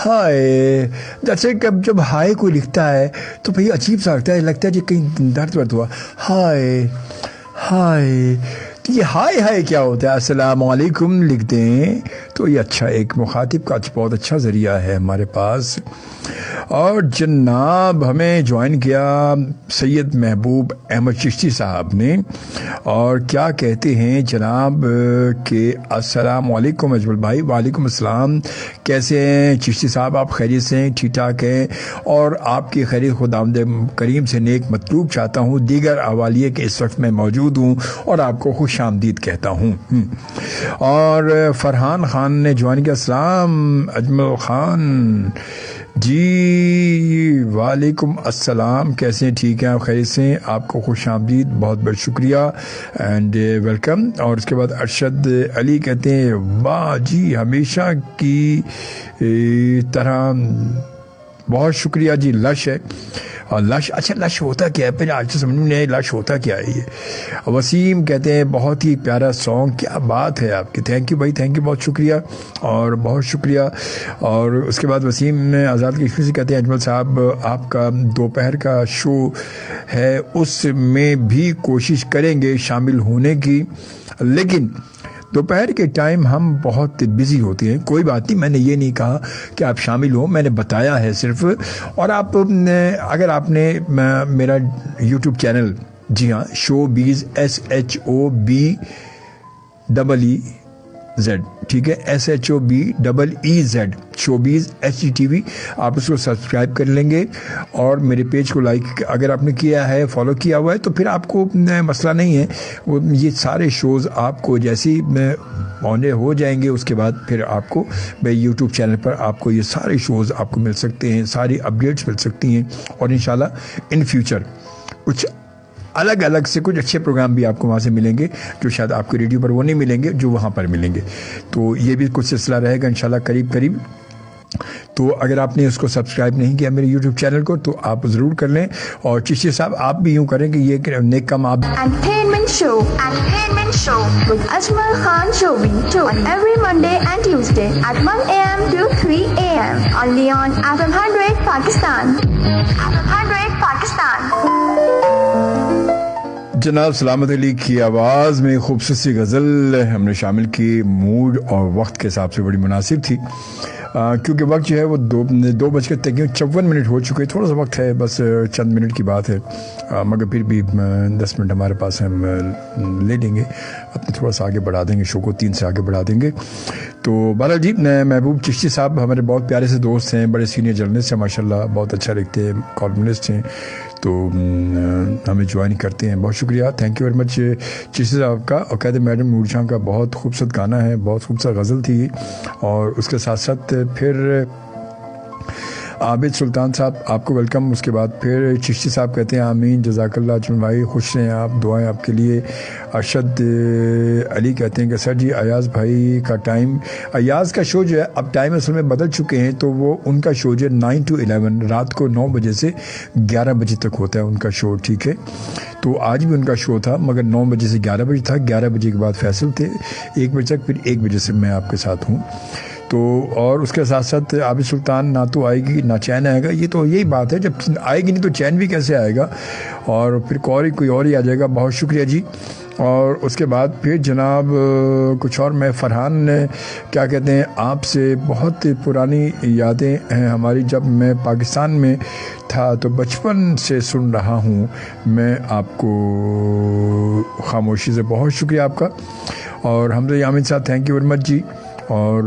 Speaker 4: ہائے. جیسے کہ جب ہائے کوئی لکھتا ہے تو بھئی عجیب سا لگتا ہے جی کہیں درد ورد ہوا. ہائے ہائے، یہ ہائے ہائے کیا ہوتا ہے؟ السلام علیکم لکھ دیں تو یہ اچھا ایک مخاطب کا بہت اچھا ذریعہ ہے ہمارے پاس. اور جناب ہمیں جوائن کیا سید محبوب احمد چشتی صاحب نے، اور کیا کہتے ہیں جناب کہ السلام علیکم اجمل بھائی. وعلیکم السلام، کیسے ہیں چشتی صاحب؟ آپ خیریت سے ہیں؟ ٹھیک ٹھاک ہیں؟ اور آپ کی خیریت خداوند کریم سے نیک مطلوب چاہتا ہوں. دیگر اوالیے کہ اس وقت میں موجود ہوں اور آپ کو خوش آمدید کہتا ہوں. اور فرحان خان نے جوائن کیا. السلام اجمل خان جی، وعلیکم السلام، کیسے ہیں؟ ٹھیک ہیں آپ؟ خیریت سے؟ آپ کو خوش آمدید، بہت بہت شکریہ اینڈ ویلکم. اور اس کے بعد ارشد علی کہتے ہیں واہ جی ہمیشہ کی طرح، بہت شکریہ جی. لش ہے، اور لش اچھا لش ہوتا کیا ہے؟ پھر آج تو سمجھ میں نہیں لش ہوتا کیا ہے یہ. وسیم کہتے ہیں بہت ہی پیارا سانگ، کیا بات ہے آپ کی. تھینک یو بھائی، تھینک یو، بہت شکریہ اور بہت شکریہ. اور اس کے بعد وسیم آزاد کشمیر سے کہتے ہیں اجمل صاحب آپ کا دوپہر کا شو ہے اس میں بھی کوشش کریں گے شامل ہونے کی، لیکن دوپہر کے ٹائم ہم بہت بزی ہوتے ہیں. کوئی بات نہیں، میں نے یہ نہیں کہا کہ آپ شامل ہوں، میں نے بتایا ہے صرف. اور آپ اگر آپ نے میرا یوٹیوب چینل، جی ہاں شو بیز SHOBEEZ، ٹھیک ہے SHOBEEZ شوبیز HGTV، آپ اس کو سبسکرائب کر لیں گے اور میرے پیج کو لائک اگر آپ نے کیا ہے، فالو کیا ہوا ہے تو پھر آپ کو مسئلہ نہیں ہے. یہ سارے شوز آپ کو جیسے ہی آنے ہو جائیں گے اس کے بعد پھر آپ کو میرے یوٹیوب چینل پر آپ کو یہ سارے شوز آپ کو مل سکتے ہیں، ساری اپڈیٹس مل سکتی ہیں. اور انشاءاللہ ان فیوچر کچھ الگ الگ سے کچھ اچھے پروگرام بھی آپ کو وہاں سے ملیں گے جو شاید آپ کو ریڈیو پر وہ نہیں ملیں گے جو وہاں پر ملیں گے. تو یہ بھی کچھ سلسلہ رہے گا انشاءاللہ قریب قریب. تو اگر آپ نے اس کو سبسکرائب نہیں کیا میرے یوٹیوب چینل کو تو آپ ضرور کر لیں. اور چشتی صاحب آپ بھی یوں کریں کہ یہ نیک کام آپ
Speaker 3: Entertainment show with Ajmal Khan Shobi on every Monday and Tuesday at 1 a.m. to 3 a.m. only on FM 100 Pakistan. FM 100 Pakistan.
Speaker 4: جناب سلامت علی کی آواز میں خوبصورت سی غزل ہم نے شامل کی. موڈ اور وقت کے حساب سے بڑی مناسب تھی کیونکہ وقت جو ہے وہ 2:53 ہو چکے. تھوڑا سا وقت ہے، بس چند منٹ کی بات ہے، مگر پھر بھی 10 منٹ ہمارے پاس ہم لے لیں گے، اپنے تھوڑا سا آگے بڑھا دیں گے، شو کو 3 سے آگے بڑھا دیں گے. تو بہرحال جی محبوب چشتی صاحب ہمارے بہت پیارے سے دوست ہیں، بڑے سینئر جرنلسٹ ہیں ماشاءاللہ، بہت اچھا لکھتے ہیں، کالمنسٹ ہیں، تو ہمیں جوائن کرتے ہیں. بہت شکریہ، تھینک یو ویری مچ چشتی صاحب کا. اور کہتے ہیں میڈم نور جہاں کا بہت خوبصورت گانا ہے، بہت خوبصورت غزل تھی. اور اس کے ساتھ ساتھ پھر عابد سلطان صاحب آپ کو ویلکم. اس کے بعد پھر چشتی صاحب کہتے ہیں آمین جزاک اللہ اجمل بھائی، خوش رہیں آپ، دعائیں آپ کے لیے. ارشد علی کہتے ہیں کہ سر جی ایاز بھائی کا ٹائم، ایاز کا شو جو ہے اب ٹائم اصل میں بدل چکے ہیں، تو وہ ان کا شو جو ہے 9 to 11 رات کو 9 بجے سے 11 بجے تک ہوتا ہے ان کا شو، ٹھیک ہے. تو آج بھی ان کا شو تھا مگر 9 بجے سے 11 بجے تھا. 11 بجے کے بعد فیصل تھے 1 بجے تک، پھر 1 بجے سے میں آپ کے ساتھ ہوں. تو اور اس کے ساتھ ساتھ عابد سلطان نہ تو آئے گی نہ چین آئے گا. یہ تو یہی بات ہے، جب آئے گی نہیں تو چین بھی کیسے آئے گا، اور پھر کوئی اور ہی آ جائے گا. بہت شکریہ جی. اور اس کے بعد پھر جناب کچھ اور میں فرحان کیا کہتے ہیں آپ سے بہت پرانی یادیں ہیں ہماری، جب میں پاکستان میں تھا تو بچپن سے سن رہا ہوں میں آپ کو خاموشی سے. بہت شکریہ آپ کا. اور حمزہ یامین صاحب تھینک یو ویری مچ جی. اور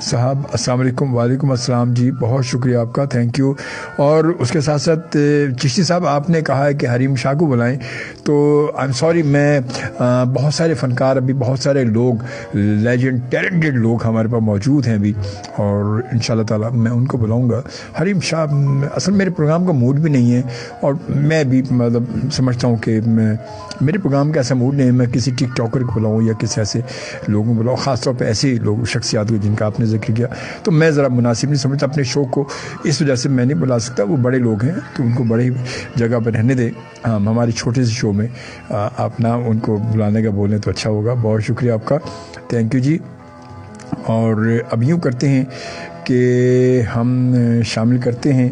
Speaker 4: صاحب السلام علیکم. وعلیکم السلام جی، بہت شکریہ آپ کا، تھینک یو. اور اس کے ساتھ ساتھ چشتی صاحب آپ نے کہا ہے کہ حریم شاہ کو بلائیں، تو آئی ایم سوری، میں بہت سارے فنکار ابھی، بہت سارے لوگ لیجنڈ ٹیلنٹڈ لوگ ہمارے پاس موجود ہیں ابھی، اور انشاءاللہ تعالی میں ان کو بلاؤں گا. حریم شاہ اصل میرے پروگرام کا موڈ بھی نہیں ہے، اور میں بھی مطلب سمجھتا ہوں کہ میرے پروگرام کا ایسا موڈ نہیں ہے میں کسی ٹک ٹاکر کو بلاؤں یا کسی ایسے لوگوں کو بلاؤں، خاص طور پہ ایسے لوگ شخصیات کو جن کا آپ نے ذکر کیا, تو میں ذرا مناسب نہیں سمجھتا اپنے شو کو, اس وجہ سے میں نہیں بلا سکتا. وہ بڑے لوگ ہیں تو ان کو بڑی جگہ پہ رہنے دیں. ہمارے چھوٹے سے شو میں آپ نہ ان کو بلانے کا بولیں تو اچھا ہوگا. بہت شکریہ آپ کا, تھینک یو جی. اور اب یوں کرتے ہیں کہ ہم شامل کرتے ہیں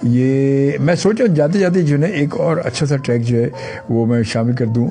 Speaker 4: یہ, میں سوچا جاتے جاتے جو ہے ایک اور اچھا سا ٹریک جو ہے وہ میں شامل کر دوں.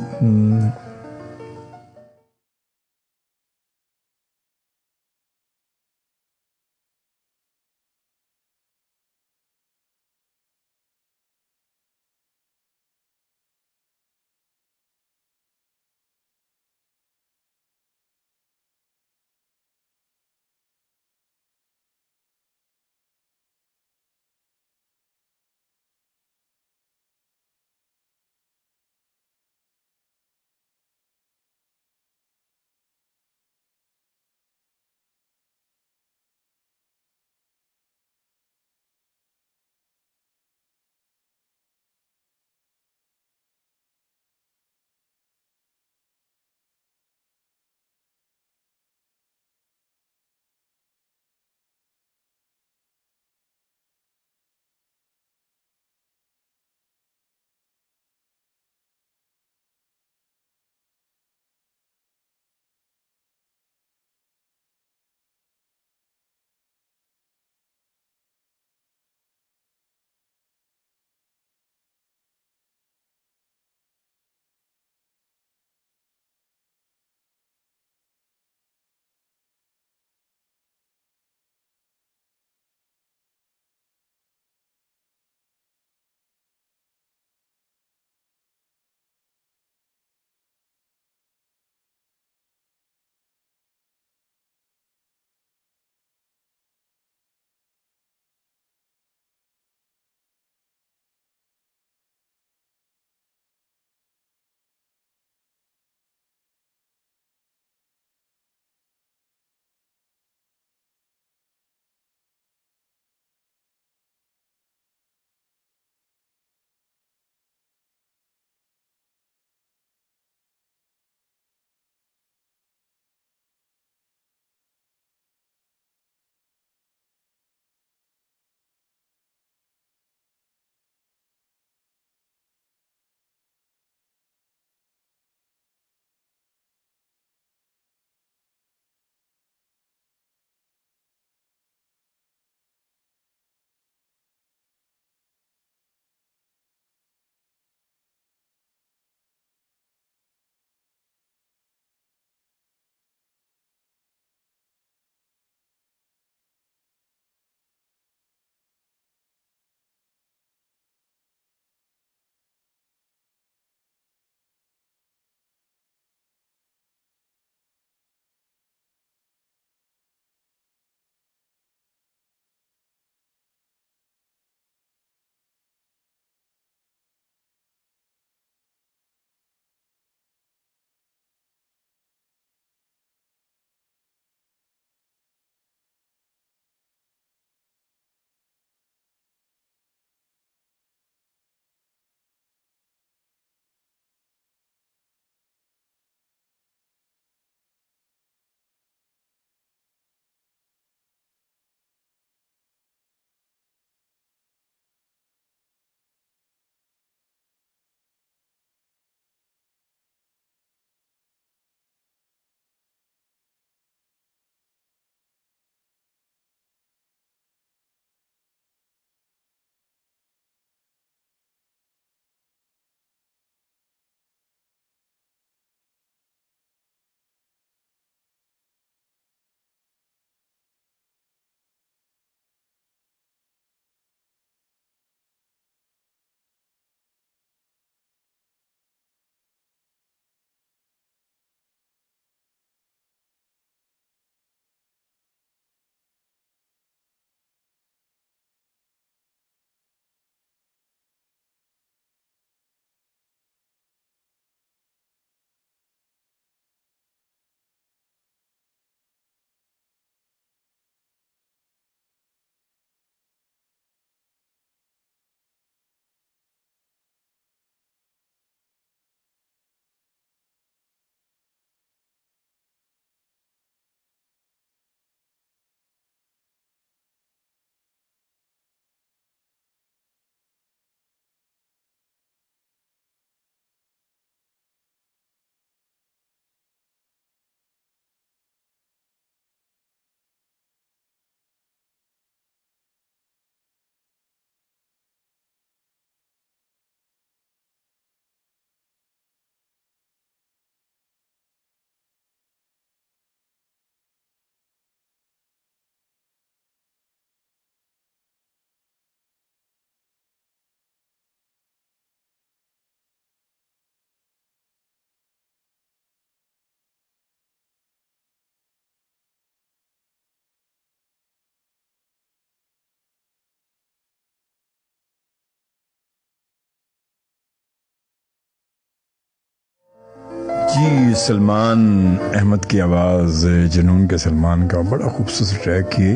Speaker 4: سلمان احمد کی آواز جنون کے سلمان کا بڑا خوبصورت ٹریک یہ.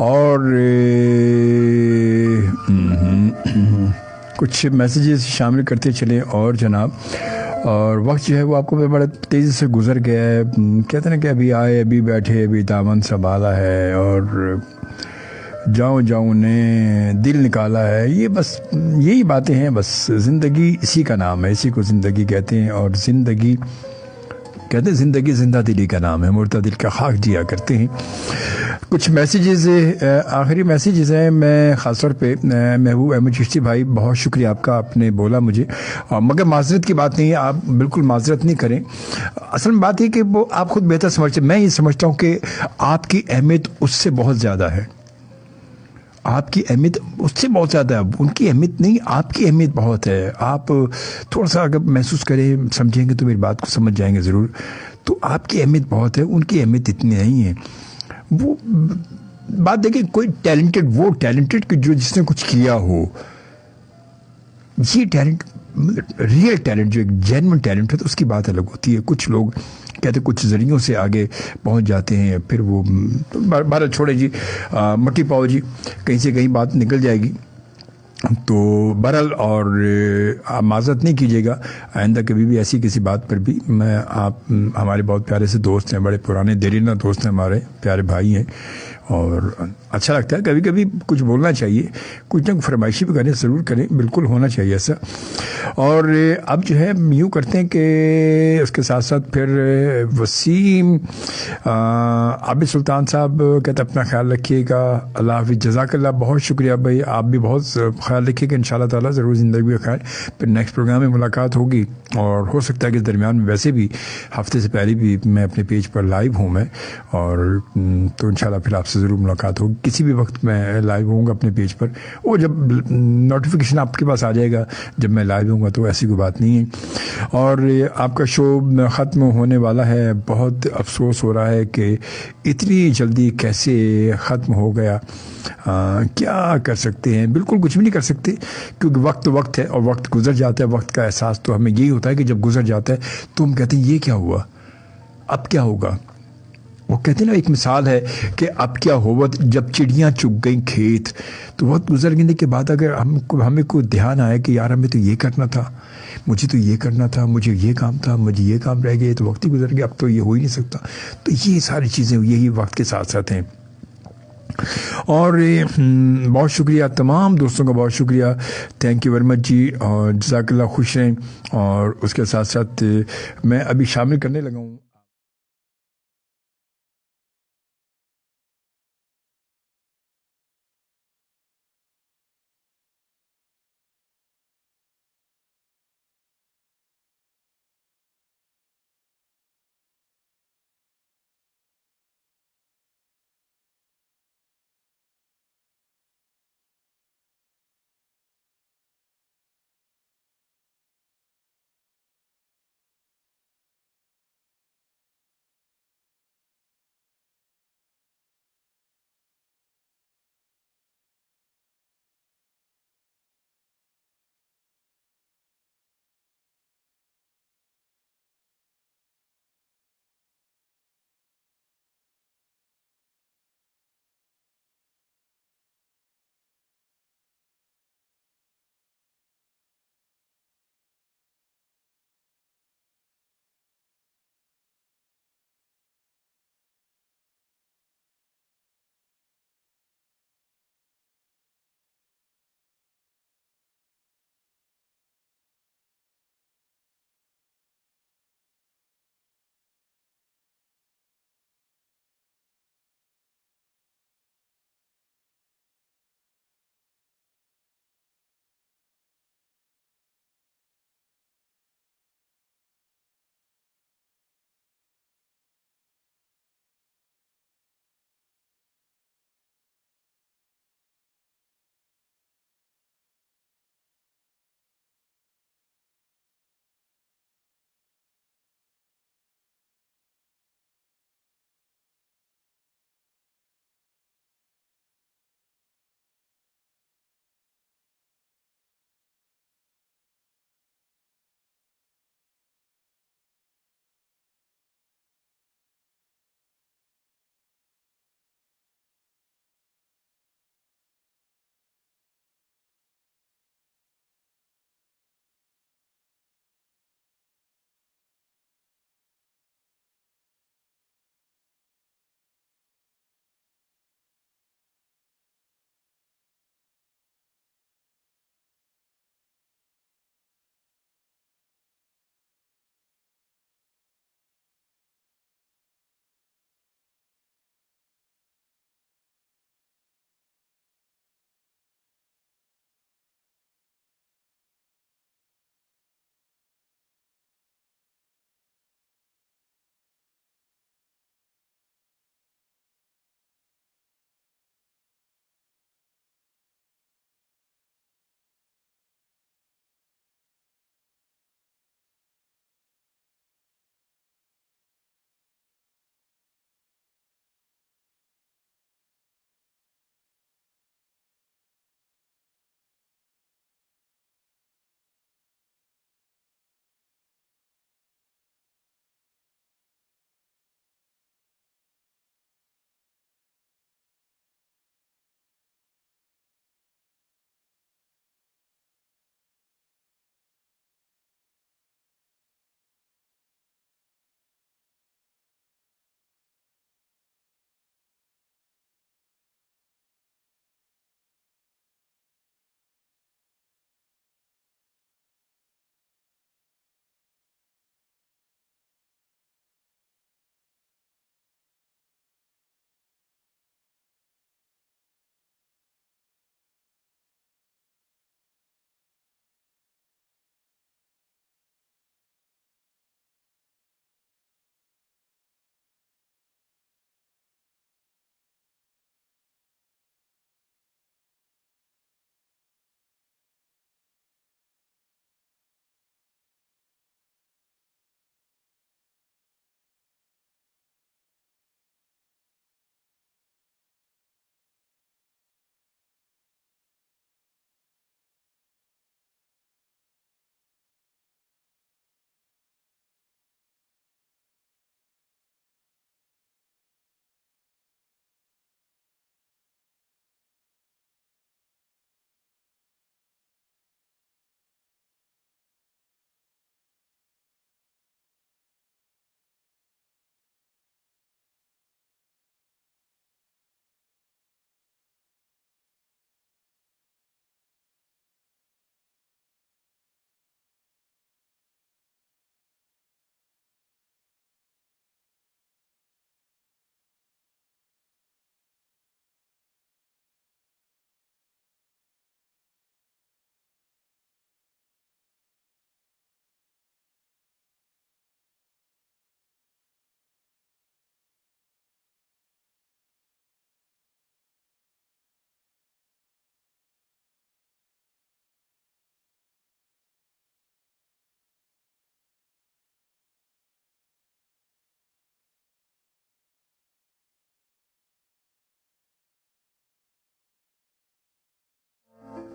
Speaker 4: اور کچھ میسیجز شامل کرتے چلیں اور جناب. اور وقت جو ہے وہ آپ کو بڑا تیزی سے گزر گیا ہے. کہتے ہیں کہ ابھی آئے ابھی بیٹھے ابھی دامن سنبھالا ہے اور جاؤں نے دل نکالا ہے. یہ بس یہی باتیں ہیں. بس زندگی اسی کا نام ہے, اسی کو زندگی کہتے ہیں. اور زندگی کہتے ہیں زندگی زندہ دلی کا نام ہے, مردہ دل کا خاک جیا کرتے ہیں. کچھ میسیجز آخری میسیجز ہیں. میں خاص طور پہ محبوب احمد چشتی بھائی بہت شکریہ آپ کا, آپ نے بولا مجھے, مگر معذرت کی بات نہیں ہے, آپ بالکل معذرت نہیں کریں. اصل میں بات یہ کہ وہ آپ خود بہتر سمجھتے. میں یہ سمجھتا ہوں کہ آپ کی اہمیت اس سے بہت زیادہ ہے. آپ کی اہمیت اس سے بہت زیادہ ہے. ان کی اہمیت نہیں, آپ کی اہمیت بہت ہے. آپ تھوڑا سا اگر محسوس کریں سمجھیں گے تو میری بات کو سمجھ جائیں گے ضرور. تو آپ کی اہمیت بہت ہے, ان کی اہمیت اتنی نہیں ہے. وہ بات دیکھیں, کوئی ٹیلنٹڈ, وہ ٹیلنٹڈ کہ جو جس نے کچھ کیا ہو, یہ ٹیلنٹ ریئل ٹیلنٹ جو ایک جینوئن ٹیلنٹ ہے تو اس کی بات الگ ہوتی ہے. کچھ لوگ کہتے کچھ ذریعوں سے آگے پہنچ جاتے ہیں, پھر وہ بھارت چھوڑے جی, مٹی پاؤ جی, کہیں سے کہیں بات نکل جائے گی. تو بہرحال اور آپ معذرت نہیں کیجیے گا آئندہ کبھی بھی ایسی کسی بات پر بھی. میں آپ ہمارے بہت پیارے سے دوست ہیں, بڑے پرانے دیرینہ دوست ہیں, ہمارے پیارے بھائی ہیں, اور اچھا لگتا ہے کبھی کبھی کچھ بولنا چاہیے, کچھ نہ فرمائشی بھی کریں, ضرور کریں, بالکل ہونا چاہیے ایسا. اور اب جو ہے یوں کرتے ہیں کہ اس کے ساتھ ساتھ پھر وسیم عابد سلطان صاحب کہتے اپنا خیال رکھیے گا, اللہ حافظ, جزاک اللہ, بہت شکریہ بھائی, آپ بھی بہت خیال رکھیے گا, انشاءاللہ تعالیٰ ضرور زندگی کا خیر. پھر نیکسٹ پروگرام میں ملاقات ہوگی, اور ہو سکتا ہے کہ اس درمیان میں ویسے بھی ہفتے سے پہلے بھی میں اپنے پیج پر لائیو ہوں میں, اور تو انشاءاللہ پھر آپ سے ضرور ملاقات ہوگی. کسی بھی وقت میں لائیو ہوں گا اپنے پیج پر, وہ جب نوٹیفیکیشن آپ کے پاس آ جائے گا جب میں لائیو ہوں گا, تو ایسی کوئی بات نہیں ہے. اور آپ کا شو ختم ہونے والا ہے, بہت افسوس ہو رہا ہے کہ اتنی جلدی کیسے ختم ہو گیا. کیا کر سکتے ہیں, بالکل کچھ بھی نہیں کر سکتے, کیونکہ وقت ہے اور وقت گزر جاتا ہے. وقت کا احساس تو ہمیں یہی ہوتا ہے کہ جب گزر جاتا ہے تو ہم کہتے ہیں یہ کیا ہوا, اب کیا ہوگا. وہ کہتے ہیں نا, ایک مثال ہے کہ اب کیا ہوا جب چڑیاں چگ گئیں کھیت. تو وقت گزر گنے کے بعد اگر ہمیں کوئی دھیان آیا کہ یار ہمیں تو یہ کرنا تھا, مجھے تو یہ کرنا تھا, مجھے یہ کام تھا, مجھے یہ کام رہ گیا, تو وقت ہی گزر گیا, اب تو یہ ہو ہی نہیں سکتا. تو یہ ساری چیزیں یہی وقت کے ساتھ ساتھ ہیں. اور بہت شکریہ تمام دوستوں کا, بہت شکریہ, تھینک یو ویری مچ جی, اور جزاک اللہ, خوش رہیں. اور اس کے ساتھ ساتھ میں ابھی شامل کرنے لگا ہوں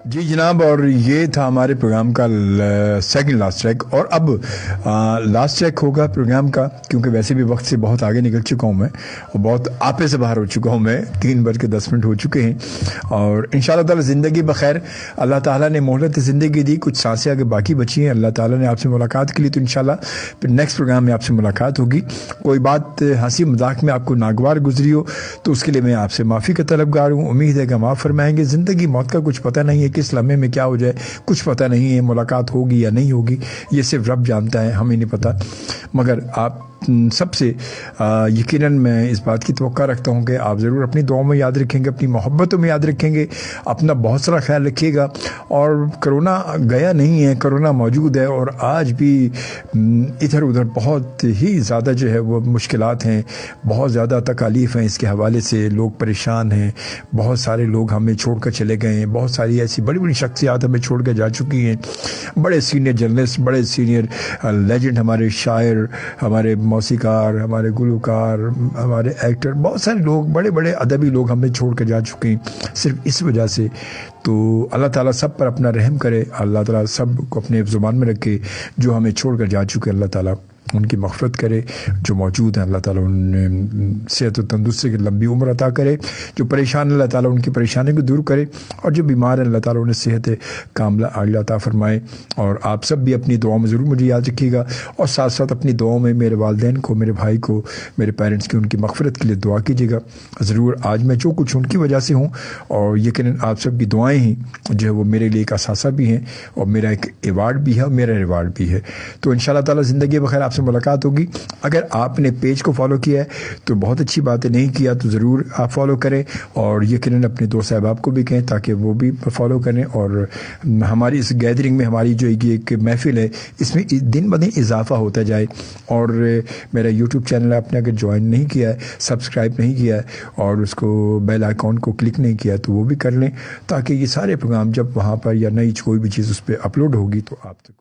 Speaker 4: जी जनाब, और ये था हमारे प्रोग्राम का सेकंड लास्ट ट्रैक। और अब लास्ट ट्रैक होगा प्रोग्राम का, क्योंकि वैसे भी वक्त से बहुत आगे निकल चुका हूँ मैं और बहुत आपे से बाहर हो चुका हूँ मैं। 3:10 हो चुके हैं और इंशाल्लाह ताला ज़िंदगी बखैर, अल्लाह ताला ने मोहलत ज़िंदगी दी, कुछ सांसें आगे बाकी बची हैं अल्लाह ताला ने आपसे मुलाकात के लिए। तो इंशाल्लाह फिर नेक्स्ट प्रोग्राम में आपसे मुलाकात होगी। कोई बात हंसी मजाक में आपको नागवार गुजरी हो तो उसके लिए मैं आपसे माफ़ी का तलबगार हूँ। उम्मीद है कि माफ़ फरमाएंगे। ज़िंदगी मौत का कुछ पता नहीं है, किस लम्हे में क्या हो जाए कुछ पता नहीं है, मुलाकात होगी या नहीं होगी ये सिर्फ रब जानता है, हमें नहीं पता। मगर आप सबसे यकीनन मैं इस बात की तवक्का रखता हूँ कि आप ज़रूर अपनी दुआओं में याद रखेंगे, अपनी मोहब्बतों में याद रखेंगे, अपना बहुत सारा ख्याल रखिएगा। और कोरोना गया नहीं है, कोरोना मौजूद है और आज भी इधर उधर बहुत ही ज़्यादा जो है वो मुश्किलात हैं, बहुत ज़्यादा तकालीफ़ हैं। इसके हवाले से लोग परेशान हैं, बहुत सारे लोग हमें छोड़ कर चले गए हैं, बहुत सारी ऐसी बड़ी बड़ी शख्सियात हमें छोड़ कर जा चुकी हैं। बड़े सीनियर जर्नलिस्ट, बड़े सीनियर लेजेंड, हमारे शायर, हमारे मौसीकार, हमारे गुलकार, हमारे एक्टर, बहुत सारे लोग, बड़े बड़े अदबी लोग हमें छोड़ कर जा चुके हैं सिर्फ इस वजह से। तो अल्लाह ताला सब पर अपना रहम करे, अल्लाह ताला सब को अपने ज़ुबान में रखे। जो हमें छोड़ कर जा चुके अल्लाह ताला उनकी मग़फ़िरत करे, जो मौजूद हैं अल्लाह ताला उन्हें सेहत और तंदुरुस्ती की लंबी उम्र अता करे, जो परेशान अल्लाह ताला उनकी परेशानी को दूर करे, और जो बीमार हैं अल्लाह ताला उन्हें सेहत कामिला आजिला अता फ़रमाए। और आप सब भी अपनी दुआओं में ज़रूर मुझे याद रखिएगा, और साथ साथ अपनी दुआओं में मेरे वालिदैन को, मेरे भाई को, मेरे पेरेंट्स की, उनकी मग़फ़िरत के लिए दुआ कीजिएगा ज़रूर। आज मैं जो कुछ उनकी वजह से हूँ, और यकीनन आप सब की दुआएँ ही जो है वो मेरे लिए एक असासा भी हैं और मेरा एक एवार्ड भी है और मेरा रिवार्ड भी है। तो इंशाल्लाह ताला ज़िंदगी बखैर आपसे मुलाकात होगी। अगर आपने पेज को फॉलो किया है तो बहुत अच्छी बात है, नहीं किया तो ज़रूर आप फॉलो करें, और यकीनन अपने दोस्त साहबाब को भी कहें ताकि वो भी फॉलो करें। और हमारी इस गैदरिंग में, हमारी जो ये एक महफिल है, इसमें दिन ब दिन इजाफा होता जाए। और मेरा यूट्यूब चैनल आपने अगर ज्वाइन नहीं किया है, सब्सक्राइब नहीं किया है और उसको बेल आइकॉन को क्लिक नहीं किया तो वो भी कर लें, ताकि ये सारे प्रोग्राम जब वहाँ पर या नई कोई भी चीज़ उस पर अपलोड होगी तो आप तक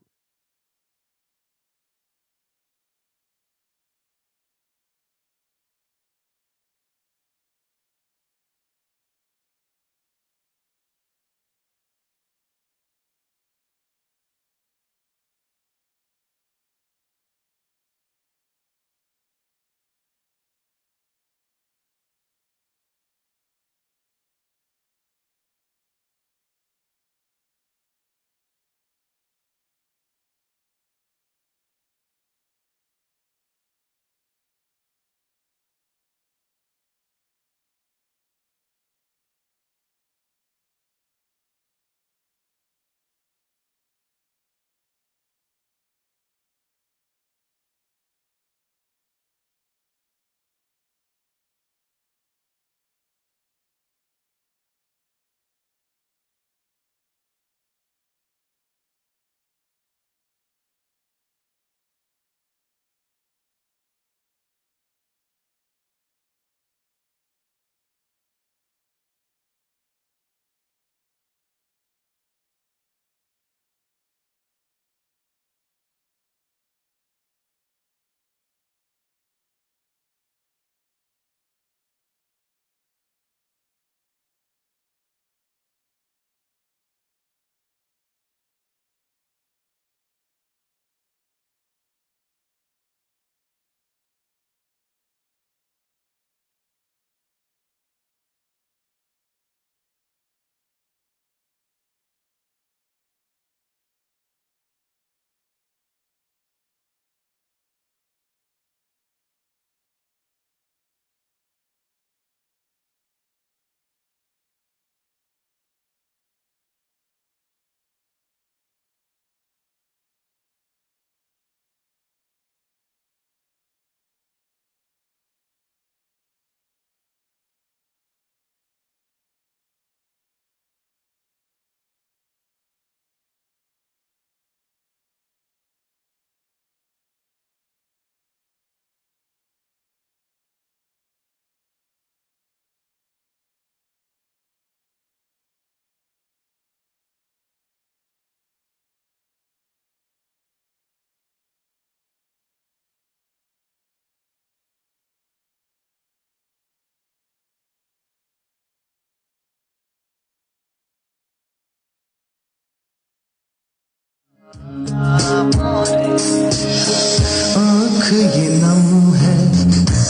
Speaker 1: آنکھ یہ نم ہے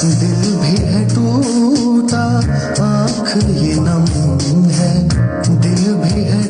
Speaker 1: دل بھی ہے تو